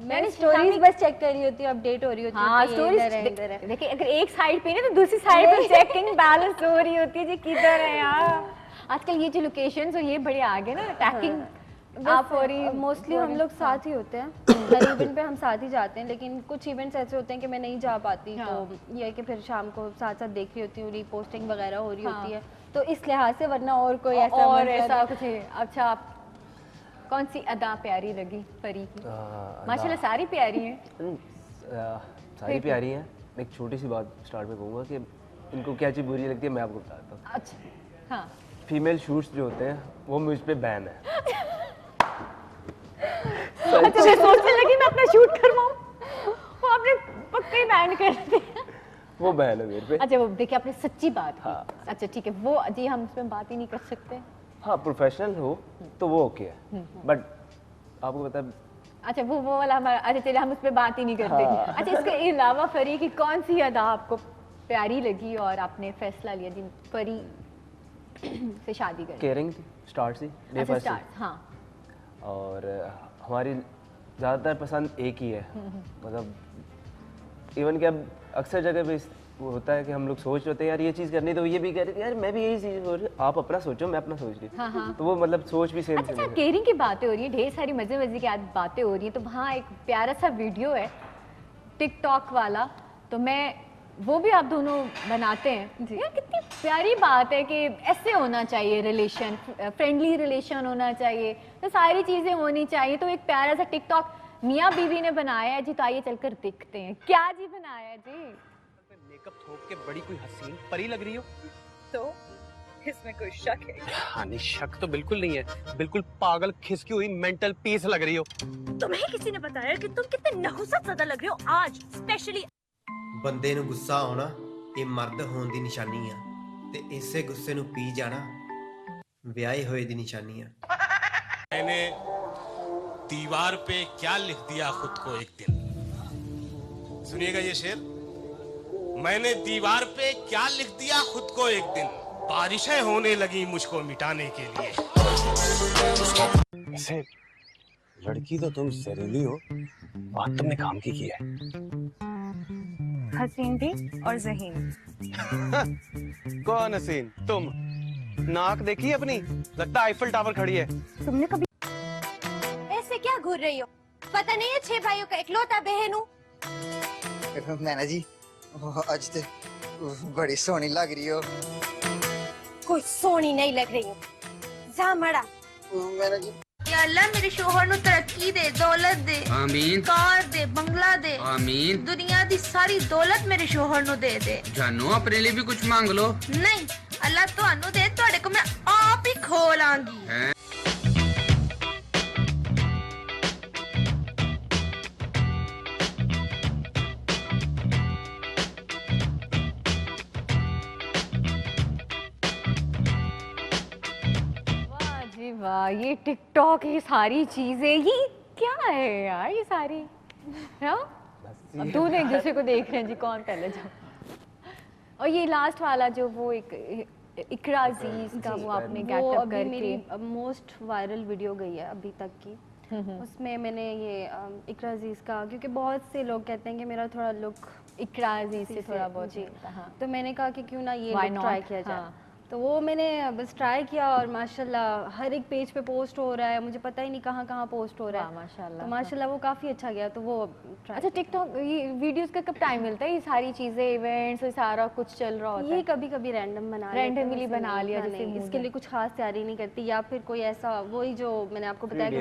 मैंने स्टोरीज बस चेक कर रही होती हूँ, अपडेट हो रही होती है हाँ, कि ये स्टोरीज इधर है, इधर है। देखिए, अगर एक साइड पे ना तो दूसरी साइड पे चेकिंग बैलेंस हो रही होती है जी, किधर है यार। आजकल ये जो लोकेशंस और ये बड़े आ गए ना, टैगिंग आप फौरी मोस्टली हम लोग साथ ही होते हैं, हर इवेंट पे हम साथ ही जाते हैं, लेकिन कुछ इवेंट्स ऐसे होते हैं कि मैं नहीं जा पाती, तो ये है कि फिर शाम को साथ साथ देख रही होती हूँ, रीपोस्टिंग वगैरह हो रही होती है, तो इस लिहाज से, वरना और कोई ऐसा और मतलब- ऐसा कुछ है। अच्छा, आप कौन सी अदा प्यारी लगी परी की? माशाल्लाह सारी प्यारी हैं। सारी प्यारी हैं। एक छोटी सी बात स्टार्ट में कहूँगा कि इनको क्या चीज़ बुरी लगती है, मैं आपको बताता हूँ। अच्छा, हाँ। फीमेल शूट्स जो होते हैं वो मुझ पे बैन है। अच्छा, मैं सोचने लगी मैं अपना शूट करवाऊं, वो आपने पक्का ही बैन कर दिया। वो बैन है मेरे पे। अच्छा, वो देखिए आपने सच्ची बात की। हाँ। अच्छा ठीक है, वो जी हम इसमें बात ही नहीं कर सकते। हाँ, प्रोफेशनल हो तो वो ओके है, बट आपको पता है अच्छा, वो वाला हमारा, अच्छा चलिए हम उस पर बात ही नहीं करते। अच्छा, इसके अलावा परी की कौन सी अदा आपको प्यारी लगी और आपने फैसला लिया जी परी से शादी करें? केयरिंग थी, स्टार्ट से डे अच्छा, फर्स्ट से। स्टार्ट, हाँ। और हमारी ज़्यादातर पसंद एक ही है, मतलब इवन कि अब अक्सर जगह पे वो होता है कि हम लोग सोच रहे हैं यार ये चीज़ करनी, तो ये भी कह रहे थे यार मैं भी यही चीज़ सोच रही हूँ, आप अपना सोचो मैं अपना सोच रही हूँ। हाँ। तो वो मतलब सोच भी सेम अच्छा, केयरिंग की बातें हो रही है, ढेर सारी मजे मजे की बातें हो रही है, तो वहाँ एक प्यारा सा वीडियो है टिकटॉक वाला, तो मैं वो भी आप दोनों बनाते हैं यार, कितनी प्यारी बात है कि ऐसे होना चाहिए रिलेशन, फ्रेंडली रिलेशन होना चाहिए, तो सारी चीजें होनी चाहिए। तो एक प्यारा सा टिकटॉक मियाँ बीवी ने बनाया है जी, तो आइए चलकर देखते हैं क्या जी बनाया है जी। मेकअप थोप के बड़ी कोई हसीन परी लग रही हो तो इसमें कोई शक है? हाँ, नहीं शक तो बिल्कुल नहीं है, बिल्कुल पागल खिसकी हुई मेंटल पीस लग रही हो। तुम्हें किसी ने बताया कि तुम कितने नहुसत ज़्यादा लग रहे हो आज स्पेशली? ਬੰਦੇ ਨੂੰ ਗੁੱਸਾ ਆਉਣਾ ਇਹ ਮਰਦ ਹੋਣ ਦੀ ਨਿਸ਼ਾਨੀ ਆ ਤੇ ਇਸੇ ਗੁੱਸੇ ਨੂੰ ਪੀ ਜਾਣਾ ਵਿਆਹੇ ਹੋਏ ਦੀ ਨਿਸ਼ਾਨੀ ਆ। मैंने दीवार पे क्या लिख दिया खुद को एक दिन, सुनिएगा ये शेर, मैंने दीवार पे क्या लिख दिया खुद को एक दिन, बारिशें होने लगी मुझको मिटाने के लिए। वैसे लड़की तो तुम जहरीली हो, बात तुमने काम की है। हसीन भी और ज़हीन। कौन हसीन? तुम नाक देखी है अपनी, लगता है आईफल टावर खड़ी है। तुमने कभी ऐसे क्या घूर रही हो? पता नहीं है 6 भाइयों का इकलौता बहन हूँ। नैना जी आज तो बड़ी सोहनी लग रही हो। कोई सोनी नहीं लग रही हूँ, जा मड़ा। नैना जी या अल्लाह मेरे शोहर नु तरक्की दे, दौलत दे, आमीन, कार दे, बंगला दे, आमीन, दुनिया दी सारी दौलत मेरे शोहर नु दे दे। जानो अपने लिए भी कुछ मांग लो। नहीं, अल्लाह तुहानू दे, तुहाडे को मैं आप ही खोलांगी। वाह जी वाह, ये टिकटॉक, ये सारी चीजें, ये क्या है यार ये सारी, हाँ? अब दोनों एक दूसरे को देख रहे हैं जी, कौन पहले जाओ। और ये लास्ट वाला जो वो एक इकरा अजीज का वो आपने वो गेटअप अभी करके, मेरी मोस्ट वायरल वीडियो गई है अभी तक की। उसमें मैंने ये इकरा अजीज का, क्योंकि बहुत से लोग कहते हैं कि मेरा थोड़ा लुक इकरा अजीज से थोड़ा बहुत जी, मिलता, हाँ। तो मैंने कहा कि क्यों ना ये Why लुक not? ट्राई किया जाए। हाँ। तो वो मैंने बस ट्राई किया और माशाल्लाह हर एक पेज पे पोस्ट हो रहा है, मुझे पता ही नहीं कहाँ कहाँ पोस्ट हो रहा है। माशाल्लाह, तो माशाल्लाह वो काफ़ी अच्छा गया, तो वो अच्छा टिकटॉक ये वीडियोस का कब टाइम मिलता है, ये सारी चीजें इवेंट्स सारा कुछ चल रहा होता है? ये कभी कभी रैंडम बना लेते हैं, Randomly वैसे बना नहीं, लिया हाँ, जैसे नहीं, mood इसके है। लिए कुछ खास तैयारी नहीं करती, या फिर कोई ऐसा वही जो मैंने आपको बताया कि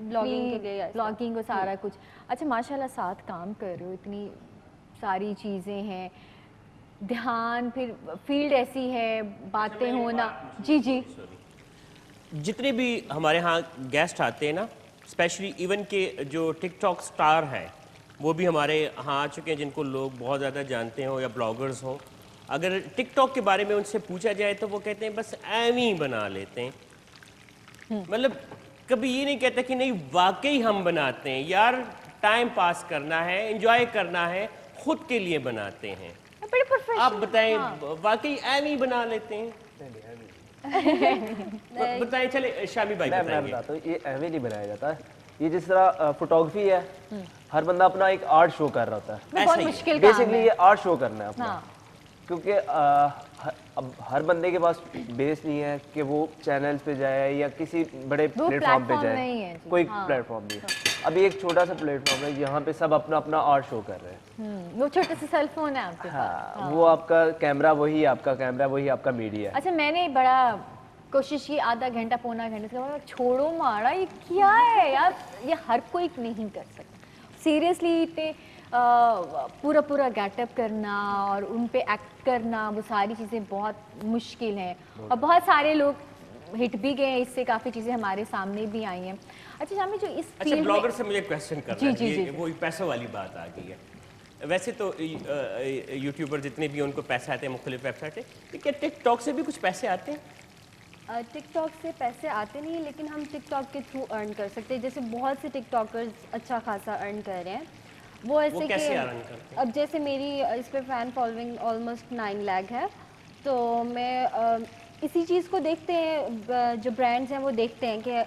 ब्लॉगिंग के लिए ब्लॉगिंग और सारा कुछ। अच्छा माशाल्लाह साथ काम कर रहे हो, इतनी सारी चीजें हैं, ध्यान, फिर फील्ड ऐसी है, बातें होना। जी जी, जितने भी हमारे यहाँ गेस्ट आते हैं ना, स्पेशली इवन के जो टिकटॉक स्टार हैं वो भी हमारे यहाँ आ चुके हैं, जिनको लोग बहुत ज़्यादा जानते हो या ब्लॉगर्स हो, अगर टिकटॉक के बारे में उनसे पूछा जाए तो वो कहते हैं बस एम ही बना लेते हैं। मतलब कभी ये नहीं कहते कि नहीं वाकई हम बनाते हैं यार, टाइम पास करना है, एंजॉय करना है, खुद के लिए बनाते हैं। बड़े प्रोफेशनल। आप बताएं, वाकई एम ही बना लेते हैं? बताएं, चले शामी भाई मैं बताएंगे। बताता हूँ, ये एवे नहीं बनाया जाता है। ये जिस तरह फोटोग्राफी है, हर बंदा अपना एक आर्ट शो कर रहा होता है। बहुत मुश्किल काम बेसिकली है। ये आर्ट शो करना है अपना, हाँ। क्योंकि अब हर बंदे के पास बेस नहीं है कि वो चैनल्स पे जाए या किसी बड़े प्लेटफॉर्म पे जाए, नहीं है जी, कोई प्लेटफॉर्म नहीं है। अभी एक छोटा सा प्लेटफॉर्म है यहाँ पे सब अपना अपना आर्ट शो कर रहे हैं। वो छोटा सा सेल फोन है आपके पास। हाँ, वो आपका कैमरा वही आपका कैमरा वही आपका मीडिया है। अच्छा, मैंने बड़ा कोशिश की, आधा घंटा पौना घंटे से, छोड़ो मारा, ये क्या है यार, ये हर कोई नहीं कर सकता। सीरियसली इतने पूरा पूरा गेटअप करना और उन पे एक्ट करना, वो सारी चीज़ें बहुत मुश्किल हैं और बहुत सारे लोग हिट भी गए, इससे काफ़ी चीज़ें हमारे सामने भी आई हैं। अच्छा शामी, जो इस अच्छा, ब्लॉगर से मुझे क्वेश्चन करना है, जी, वो पैसों वाली बात आ गई है। वैसे तो यूट्यूबर जितने भी उनको पैसे आते हैं मुख्तलिफ वेबसाइट पे, क्या टिकटॉक से भी कुछ पैसे आते हैं? टिकटॉक से पैसे आते नहीं, लेकिन हम टिकटॉक के थ्रू अर्न कर सकते हैं। जैसे बहुत से टिकटॉकर्स अच्छा खासा अर्न कर रहे हैं। वो ऐसे कैसे कि अर्न करते हैं? अब जैसे मेरी इस पे फ़ैन फॉलोइंग ऑलमोस्ट 9 लाख है, तो मैं इसी चीज़ को देखते हैं, जो ब्रांड्स हैं वो देखते हैं कि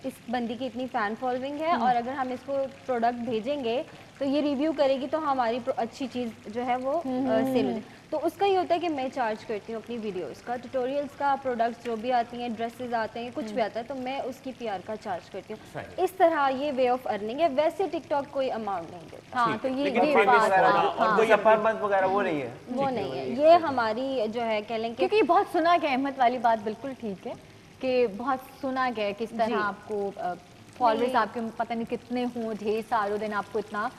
इस बंदी की इतनी फ़ैन फॉलोइंग है और अगर हम इसको प्रोडक्ट भेजेंगे तो ये रिव्यू करेगी तो हमारी अच्छी चीज़ जो है वो सेल। तो उसका ये होता है कि मैं चार्ज करती हूँ अपनी वीडियोस का, ट्यूटोरियल्स का, प्रोडक्ट्स जो भी आती हैं, ड्रेसेस आते हैं, कुछ भी आता है तो मैं उसकी पीआर का चार्ज करती हूँ। इस तरह ये वे ऑफ अर्निंग है। वैसे टिकटॉक कोई अमाउंट नहीं देता। हाँ, तो ये बात वगैरह वो नहीं है, वो नहीं है, ये हमारी जो है कह लें, क्योंकि बहुत सुना गया, अहमद वाली बात बिल्कुल ठीक है कि बहुत सुना गया किस तरह आपको फॉलोअर्स आपके पता नहीं कितने हों, ढेर सारों दिन आपको इतना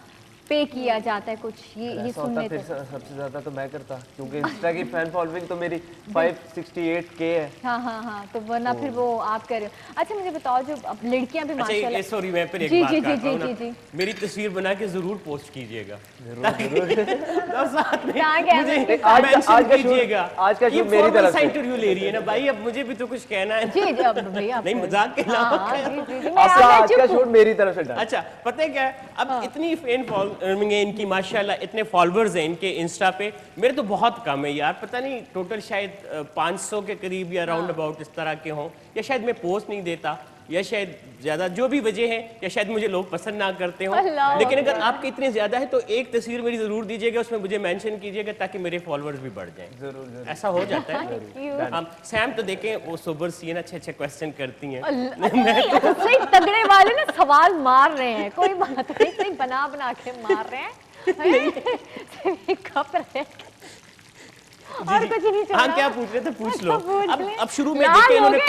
पे किया जाता है कुछ, ये सुनने फिर सबसे ज़्यादा तो मैं करता, क्योंकि इंस्टा की फैन फॉलोइंग तो मेरी 568K है। हाँ, तो वरना फिर वो आप कर रहे हो। अच्छा मुझे बताओ, जो अब लड़कियां भी माशाल्लाह। अच्छा, सॉरी मैं फिर एक बात कहता हूं ना, मेरी तस्वीर बना के जरूर पोस्ट कीजिएगा, जरूर साथ में मुझे मेंशन कीजिएगा। आज का शूट मेरी तरफ से इंटरव्यू ले रही है ना भाई, अब मुझे भी तो कुछ कहना है। जी भैया, नहीं मजाक के अलावा आज का शूट मेरी तरफ से। अच्छा पता है क्या है, अब इतनी फैन फॉलोइंग है इनकी माशाल्लाह, इतने फॉलोअर्स हैं इनके इंस्टा पे, मेरे तो बहुत कम है यार, पता नहीं टोटल शायद 500 के करीब या राउंड अबाउट इस तरह के हों, या शायद मैं पोस्ट नहीं देता, या शायद ज़्यादा जो भी वजह है, या शायद मुझे लोग पसंद ना करते हों। लेकिन अगर आपके इतने ज़्यादा है तो एक तस्वीर मेरी ज़रूर दीजिएगा, उसमें मुझे मेंशन कीजिएगा ताकि मेरे फॉलोअर्स भी बढ़ जाएं। जरूर ऐसा हो जाता है। हम सैम तो देखें, वो सोबर सी है ना, अच्छे क्वेश्चन करती हैं। सही तगड़े वाले ना सवाल मार रहे हैं, कोई बात नहीं, सही बना के मार रहे हैं। कप रहे और कुछ नहीं चल रहा। हाँ, क्या पूछ रहे थे, पूछ लो। अब शुरू में देखे इन्होंने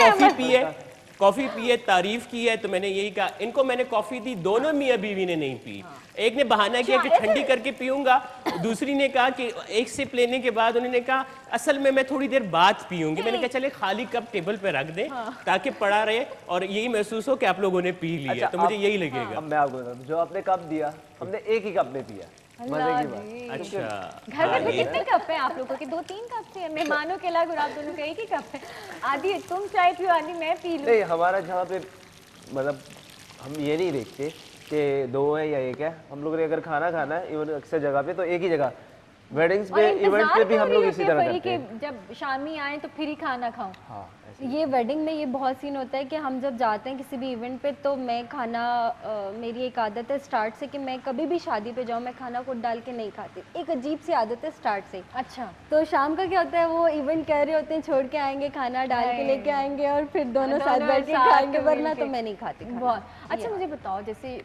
कॉफी पी है, तारीफ की है, तो मैंने यही कहा इनको, मैंने कॉफी दी, दोनों मियां बीवी ने नहीं पी। एक ने बहाना किया कि ठंडी करके पीऊंगा, दूसरी ने कहा कि एक सिप लेने के बाद उन्होंने कहा असल में मैं थोड़ी देर बाद पीऊंगी। मैंने कहा चले खाली कप टेबल पे रख दें ताकि पड़ा रहे और यही महसूस हो कि आप लोगों ने पी लिया। तो मुझे यही लगेगा। अब मैं आपको बताता हूं, जो आपने कप दिया, हमने एक ही कप में पिया, मजे की बात। अच्छा, घर में कितने कप हैं आप लोगों के? 2-3 कप थे मेहमानों के अलग, और आप दोनों के एक ही कप है। आदि तुम चाय पियो, आदि मैं पी लूं। नहीं, हमारा जहाँ पे मतलब हम ये नहीं देखते कि 2 है या 1 है, हम लोग ने अगर खाना खाना है इवन अक्सर जगह पे तो एक ही जगह, वेडिंग्स पे, इवेंट पे भी हम लोग इसी तरह करते हैं। जब शामी आए तो फिर ही खाना खाऊं। हाँ, ये वेडिंग में ये बहुत सीन होता है कि हम जब जाते हैं किसी भी इवेंट पे, तो मैं खाना मेरी एक आदत है स्टार्ट से कि मैं कभी भी शादी पे जाऊँ मैं खाना खुद डाल के नहीं खाती। एक अजीब सी आदत है स्टार्ट से। अच्छा, तो शाम का क्या होता है, वो इवेंट कर रहे होते हैं, छोड़ के आएंगे, खाना डाल के लेके आएंगे और फिर दोनों साथ बैठ के खाएंगे, वरना तो मैं नहीं खाती। बहुत अच्छा। मुझे बताओ, जैसे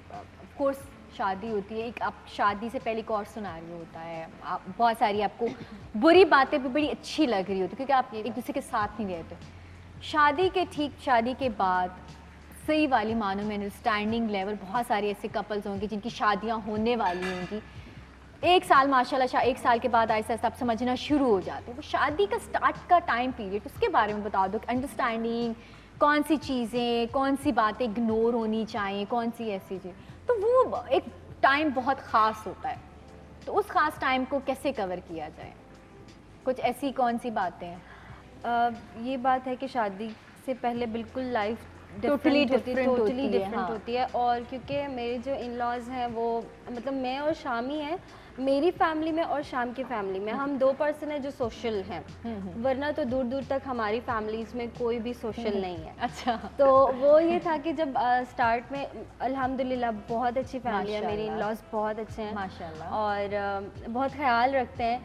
कोर्स शादी होती है, एक आप शादी से पहले एक और सिनेरियो होता है, आप बहुत सारी आपको बुरी बातें भी बड़ी अच्छी लग रही होती क्योंकि आप एक दूसरे के साथ नहीं रहते। शादी के बाद सही वाली मानो में अंडरस्टैंडिंग लेवल, बहुत सारे ऐसे कपल्स होंगे जिनकी शादियां होने वाली होंगी, 1 साल माशाल्लाह 1 साल के बाद ऐसा सब समझना शुरू हो जाते हैं। वो शादी का स्टार्ट का टाइम पीरियड, उसके बारे में बता दो। अंडरस्टैंडिंग, कौन सी चीज़ें, कौन सी बातें इग्नोर होनी चाहिए, कौन सी ऐसी चीज़, तो वो एक टाइम बहुत ख़ास होता है। तो उस ख़ास टाइम को कैसे कवर किया जाए? कुछ ऐसी कौन सी बातें हैं? ये बात है कि शादी से पहले बिल्कुल लाइफ टोटली डिफरेंट हाँ। होती है। और क्योंकि मेरे जो इन लॉज हैं वो मतलब मैं और शामी हैं, मेरी फैमिली में और शाम की फैमिली में हम 2 पर्सन हैं जो सोशल हैं, वरना तो दूर दूर तक हमारी फैमिलीज में कोई भी सोशल नहीं है। अच्छा, तो वो ये था कि जब स्टार्ट में अल्हम्दुलिल्लाह बहुत अच्छी फैमिली है मेरी, इन लॉज बहुत अच्छे हैं माशाल्लाह, और बहुत ख्याल रखते हैं।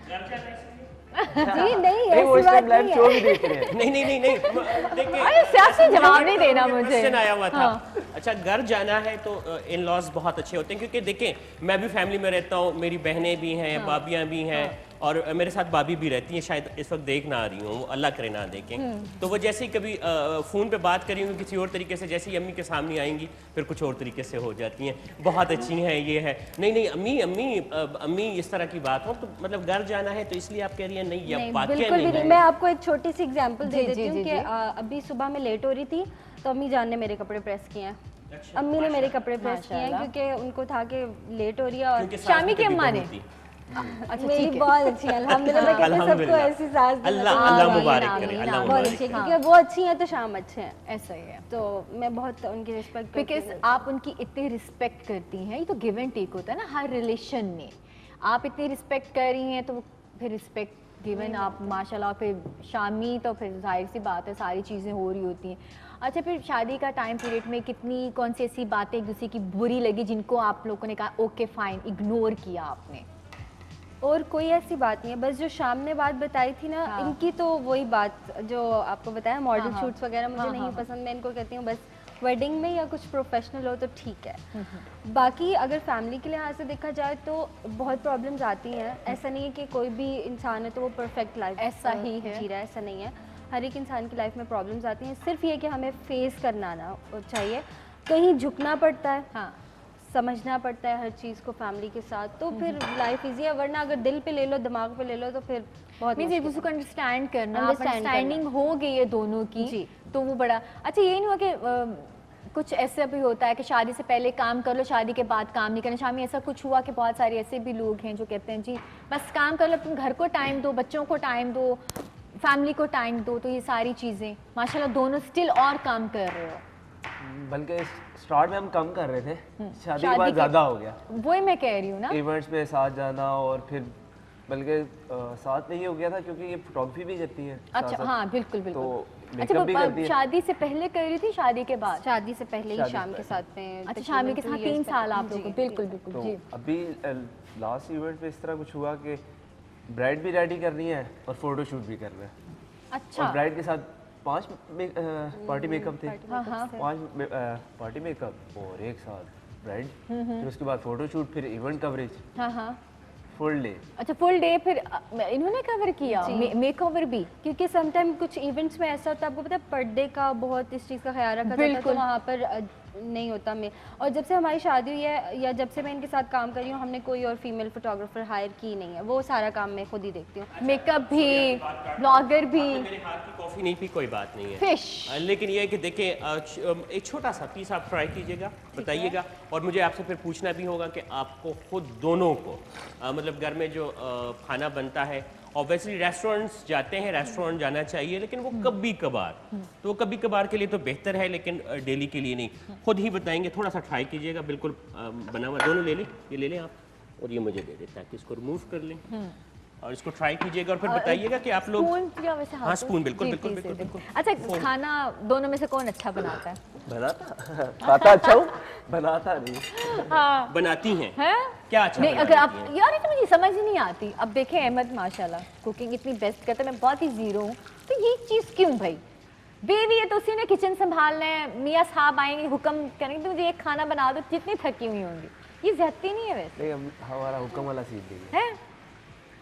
जी नहीं, वो ऐसी इस बात टाइम लाइव नहीं शो है। भी देख रहे हैं। नहीं देखिए अरे सियासी जवाब नहीं देना मुझे। क्वेश्चन आया हुआ था। हाँ। अच्छा, घर जाना है तो इन लॉज बहुत अच्छे होते हैं, क्योंकि देखिए मैं भी फैमिली में रहता हूँ, मेरी बहनें भी हैं, भाभियाँ भी हैं, और मेरे साथ भाभी भी रहती हैं, शायद इस वक्त देख ना आ रही हूँ, अल्लाह करे ना देखें। तो वो जैसे ही कभी फ़ोन पे बात करी हूँ किसी और तरीके से, जैसे ही अम्मी के सामने आएंगी फिर कुछ और तरीके से हो जाती हैं, बहुत अच्छी हैं, ये है, नहीं अम्मी इस तरह की बात हो, तो मतलब घर जाना है तो इसलिए आप कह रही हैं नहीं, ये नहीं, वाकई बिल्कुल भी नहीं नहीं। है। मैं आपको एक छोटी सी एग्जांपल दे जी, देती जी, हूँ जी, कि जी। अभी सुबह में लेट हो रही थी तो अम्मी जान ने मेरे कपड़े प्रेस किए हैं। अम्मी ने मेरे कपड़े प्रेस किए हैं माशाल्लाह। क्योंकि उनको था कि लेट हो रही है। और क्योंकि सास शामी भी की कभी अम्मा बहू ने? थी। अच्छा मेरी ठीक है। बहुत अच्छी है अल्हम्दुलिल्लाह। मैं कहती हूँ सबको अल्हम्दुलिल्लाह। ऐसी सास दी अल्लाह मतलब अल्लाह आमीन, मुबारक आमीन, करे, अल्लाह आमीन। बहुत मुबारक अच्छी है, हाँ। क्योंकि वो अच्छी हैं तो शाम अच्छे हैं। ऐसा ही है। तो मैं बहुत उनकी रिस्पेक्ट करती बिकॉज हूँ। आप उनकी इतनी रिस्पेक्ट करती हैं, ये तो गिव एंड टेक होता है ना हर रिलेशन में। आप इतनी रिस्पेक्ट कर रही हैं तो वो फिर रिस्पेक्ट गिवन आप माशाल्लाह, फिर शामी तो फिर जाहिर सी बात है सारी चीज़ें हो रही होती हैं। अच्छा, फिर शादी का टाइम पीरियड में कितनी कौन सी ऐसी बातें एक दूसरे की बुरी लगी जिनको आप लोगों ने कहा ओके फाइन, इग्नोर किया आपने? और कोई ऐसी बात नहीं है, बस जो शाम ने बात बताई थी ना, हाँ। इनकी तो वही बात जो आपको बताया, मॉडल हाँ, हाँ। शूट्स वगैरह मुझे हाँ, नहीं हाँ, पसंद। मैं इनको कहती हूँ बस वेडिंग में या कुछ प्रोफेशनल हो तो ठीक है। बाकी अगर फैमिली के लिहाज से देखा जाए तो बहुत प्रॉब्लम्स आती हैं। ऐसा नहीं है कि कोई भी इंसान है तो वो परफेक्ट लाइफ ऐसा ही है। जी रहा है, ऐसा नहीं है। हर एक इंसान की लाइफ में प्रॉब्लम्स आती हैं, सिर्फ ये कि हमें फेस करना ना चाहिए, कहीं झुकना पड़ता है, हाँ। समझना पड़ता है हर चीज़ को फैमिली के साथ, तो फिर लाइफ इजी है। वरना अगर दिल पे ले लो, दिमाग पे ले लो तो फिर बहुत मीन्स एक मुश्किल दूसरे को अंडरस्टैंड करना, Understand अंडरस्टैंडिंग हो गई है दोनों की जी। तो वो बड़ा अच्छा। ये नहीं हुआ कि कुछ ऐसा भी होता है कि शादी से पहले काम कर लो, शादी के बाद काम नहीं करना? शामी ऐसा कुछ हुआ कि बहुत सारे ऐसे भी लोग हैं जो कहते हैं जी बस काम कर लो, तुम घर को टाइम दो, बच्चों को टाइम दो, फैमिली को टाइम दो, तो ये सारी चीज़ें माशाल्लाह दोनों स्टिल और काम कर रहे हो। बल्कि स्टार्ट में हम कम कर रहे थे, शादी के शादी बाद के- ज़्यादा हो गया। वही मैं कह रही हूँ ना। इवेंट्स पे साथ जाना, और फिर बल्कि साथ में ही हो गया था क्योंकि ये फोटोग्राफी भी करती है साथ अच्छा साथ। हाँ बिल्कुल बिल्कुल। तो अच्छा, मेकअप भी करती वो है। शादी से पहले कर रही थी, शादी के बाद? शादी से पहले ही शादी से शाम के पहले। साथ में। अच्छा, शामी के साथ 3 साल आप लोगों को, बिल्कुल बिल्कुल तो जी। अभी लास्ट इवेंट पे इस तरह कुछ हुआ कि ब्राइड भी रेडी करनी है और फोटो शूट भी करना है। अच्छा और ब्राइड के साथ 5 पार्टी मेकअप थे, हाँ, हाँ। 5 पार्टी मेकअप और एक साथ ब्राइड, फिर उसके बाद फोटो शूट, फिर इवेंट कवरेज, हाँ हाँ। Full day. अच्छा, फुल डे फिर इन्होंने कवर किया, मेक ओवर भी? क्योंकि समटाइम कुछ इवेंट्स में ऐसा होता है, आपको पता है पर्दे का बहुत इस चीज़ का ख्याल रखा जाता है, तो बिल्कुल। वहाँ पर नहीं होता मैं। और जब से हमारी शादी हुई है या जब से मैं इनके साथ काम कर रही हूँ, हमने कोई और फीमेल फोटोग्राफर हायर की नहीं है, वो सारा काम मैं खुद ही देखती हूँ। मेकअप भी, ब्लॉगर भी। मेरे हाथ की कॉफ़ी नहीं पी कोई बात नहीं है, फिश। लेकिन ये है कि देखिए एक छोटा सा पीस आप ट्राई कीजिएगा, बताइएगा, और मुझे आपसे फिर पूछना भी होगा कि आपको खुद दोनों को मतलब घर में जो खाना बनता है, ऑब्वियसली रेस्टोरेंट्स जाते हैं, रेस्टोरेंट जाना चाहिए, लेकिन वो कभी कभार, तो वो कभी कभार के लिए तो बेहतर है, लेकिन डेली के लिए नहीं। खुद ही बताएंगे, थोड़ा सा ट्राई कीजिएगा, बिल्कुल बना हुआ। दोनों ले लें, ये ले लें आप, और ये मुझे दे दें ताकि इसको रिमूव कर लें, और इसको ट्राई कीजिएगा और फिर बताइएगा कि आप लोग। स्पून या वैसे हाँ, हाथों? स्पून, बिल्कुल जी, बिल्कुल जी, बिल्कुल जी। बिल्कुल। अच्छा, खाना दोनों में से कौन अच्छा बनाता है? खाता अच्छा हूँ, बनाता नहीं। हाँ। बनाती हैं हैं? क्या अच्छा नहीं, बना अगर आप लेती हैं? यार ये तो मुझे समझ ही नहीं आती। अब देखें अहमद माशाल्लाह कुकिंग इतनी बेस्ट करता है, मैं बहुत ही जीरो हूँ, तो ये चीज़ क्यों भाई? बेबी है तो उसी ने किचन संभालना है, मियाँ साहब आएंगे हुक्म करेंगे तो मुझे एक खाना बना दो, जितनी थकी हुई होंगी। ये ज्यादती नहीं है वैसे? नहीं, हमारा हुक्म वाला सीन नहीं है, है?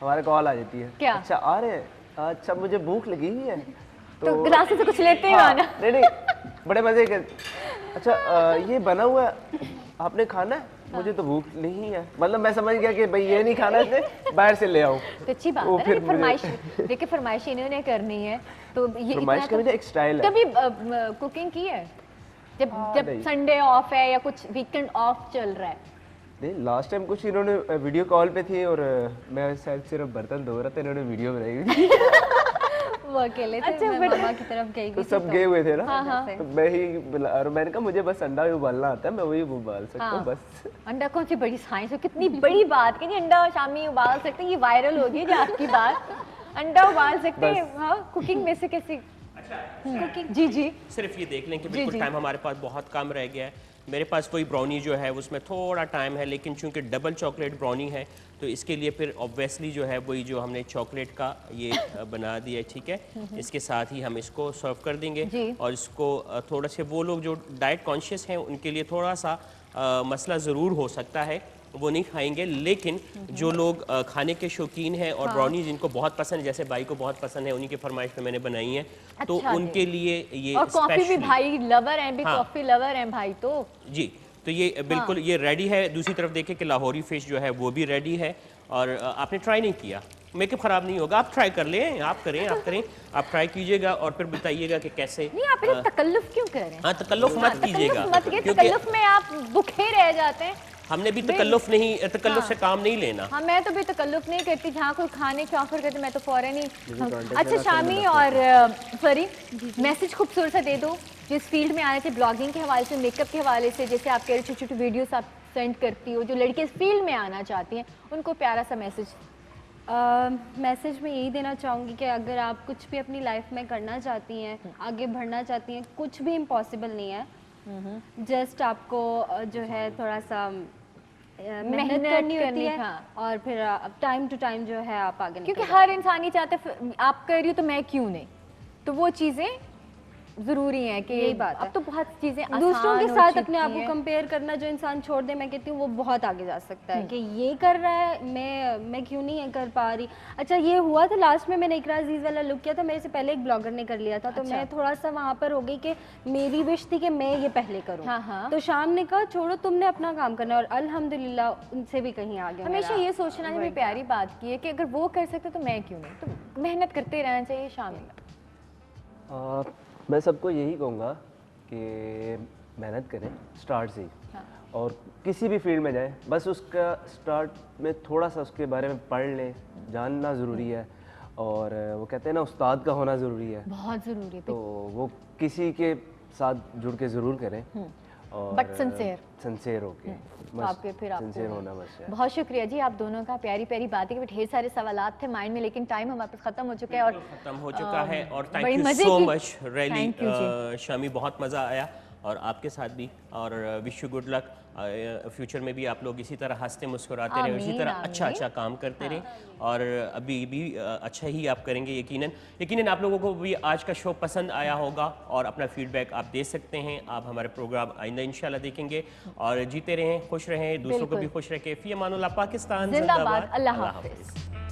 हमारे कॉल आ जाती है। क्या? अच्छा आ रहे हैं, अच्छा मुझे भूख लगी हुई है, तो गिलास से कुछ लेते ही हो ना? नहीं नहीं, बड़े मजे के। अच्छा ये बना हुआ है, आपने खाना है? मुझे तो भूख नहीं है, मतलब मैं समझ गया कि भाई ये नहीं खाना है, बाहर से ले आओ। तो अच्छी बात वो है ना, फिर ये फरमाइश देखिए, फरमाइश इन्होंने करनी है तो ये फरमाइश इतना करने का एक स्टाइल है। कभी कुकिंग की है जब जब नहीं। संडे ऑफ है या कुछ वीकेंड ऑफ चल रहा है? नहीं, लास्ट टाइम कुछ इन्होंने वीडियो कॉल पे थी और मैं शायद सिर्फ बर्तन धो रहा था, इन्होंने वीडियो बनाई हुई थी। वो अकेले थे, अच्छा, मैं but- मामा की तरफ गई तो हुई थी, सब गए हुए थे ना, हाँ, हाँ। तो मैं ही और मैंने कहा मुझे बस अंडा ही उबालना आता है, मैं वही उबाल सकता हूँ हाँ। बस। अंडा कौन सी बड़ी साइंस है, कितनी बड़ी बात कि नहीं अंडा शामी उबाल सकते हैं, ये वायरल होगी जो आपकी बात। अंडा उबाल सकते हैं, हाँ, कुकिंग में से कैसी कुकिंग? जी जी। सिर्फ ये देख लें कि जी, बिल्कुल जी। टाइम हमारे पास बहुत कम रह गया है। मेरे पास कोई ब्राउनी जो है उसमें थोड़ा टाइम है, लेकिन चूंकि डबल चॉकलेट ब्राउनी है तो इसके लिए फिर ऑब्वियसली जो है वही जो हमने चॉकलेट का ये बना दिया है, ठीक है। इसके साथ ही हम इसको सर्व कर देंगे और इसको थोड़ा से वो लोग जो डाइट कॉन्शियस हैं उनके लिए थोड़ा सा मसला ज़रूर हो सकता है, वो नहीं खाएंगे, लेकिन जो लोग खाने के शौकीन हैं और ब्राउनी जिनको बहुत पसंद है, जैसे भाई को बहुत पसंद है, उन्हीं की फरमाइश पे मैंने बनाई है, तो उनके लिए ये और कॉफी भी भाई लवर हैं, भी हाँ। कॉफी लवर हैं भाई तो जी। तो ये बिल्कुल ये रेडी है। दूसरी तरफ देखें कि लाहौरी फिश जो है वो भी रेडी है और आपने ट्राई नहीं किया, मेकअप खराब नहीं होगा, आप ट्राई कर लें, आप करें, आप ट्राई कीजिएगा और फिर बताइएगा कि कैसे। नहीं, आप इतना तकल्लुफ क्यों कर रहे हैं? हाँ, तकल्लुफ मत कीजिएगा, तकल्लुफ में आप भूखे रह जाते हैं। हमने भी तकल्लुफ से काम नहीं लेना। हाँ, मैं तो भी तकल्लुफ नहीं करती, जहाँ कोई खाने की ऑफर करते मैं तो फौरन ही। अच्छा शामी और फरी, मैसेज खूबसूरत सा दे दो जिस फील्ड में आने से, ब्लॉगिंग के हवाले से, मेकअप के हवाले से, जैसे आप कह रहे छोटी छोटी वीडियोस आप सेंड करती हो, जो लड़के इस फील्ड में आना चाहती हैं उनको प्यारा सा मैसेज। मैसेज में यही देना चाहूँगी कि अगर आप कुछ भी अपनी लाइफ में करना चाहती हैं, आगे बढ़ना चाहती हैं, कुछ भी इम्पॉसिबल नहीं है। जस्ट आपको जो है थोड़ा सा मेहनत करनी होती है और फिर टाइम टू टाइम जो है आप आगे, क्योंकि हर इंसान ही चाहता है आप कर रही हो तो मैं क्यों नहीं, तो वो चीज़ें ज़रूरी है कि यही बात है। अब तो बहुत चीज़ें दूसरों के साथ अपने आप को कंपेयर करना जो इंसान छोड़ दे, मैं कहती हूँ वो बहुत आगे जा सकता है कि ये कर रहा है, मैं क्यों नहीं कर पा रही। अच्छा, ये हुआ था लास्ट में मैंने इकरा अजीज वाला लुक किया था, मेरे से पहले एक ब्लॉगर ने कर लिया था, तो मैं थोड़ा सा वहाँ पर हो गई कि मेरी विश थी कि मैं ये पहले करूँ। तो शाम ने कहा छोड़ो, तुमने अपना काम करना, और अल्हम्दुलिल्लाह उनसे भी कहीं आगे। हमेशा ये सोचना है, प्यारी बात की है कि अगर वो कर सकते तो मैं क्यों नहीं, तो मेहनत करते रहना चाहिए। शामिल मैं सबको यही कहूँगा कि मेहनत करें स्टार्ट से ही, और किसी भी फील्ड में जाएं, बस उसका स्टार्ट में थोड़ा सा उसके बारे में पढ़ लें, जानना ज़रूरी है, और वो कहते हैं ना उस्ताद का होना ज़रूरी है, बहुत ज़रूरी है। तो वो किसी के साथ जुड़ के ज़रूर करें, और बट सिंसेयर होके आपके फिर आप सिंसेयर होना बस है। बहुत शुक्रिया जी आप दोनों का, प्यारी प्यारी बातें, ढेर सारे सवालात थे माइंड में, लेकिन टाइम हमारे पास खत्म हो चुका है और thank you so much really Shami, बहुत मज़ा आया और आपके साथ भी, और wish you good luck, future में भी आप लोग इसी तरह हंसते मुस्कुराते रहे, इसी तरह अच्छा काम करते रहे, और अभी भी अच्छा ही आप करेंगे यकीनन आप लोगों को भी आज का शो पसंद आया होगा, और अपना फीडबैक आप दे सकते हैं। आप हमारे प्रोग्राम आइंदा इंशाल्लाह देखेंगे, और जीते रहें, खुश रहें, दूसरों को भी खुश रखें। फी अमानुल्लाह, पाकिस्तान जिंदाबाद, अल्लाह हाफ़िज़।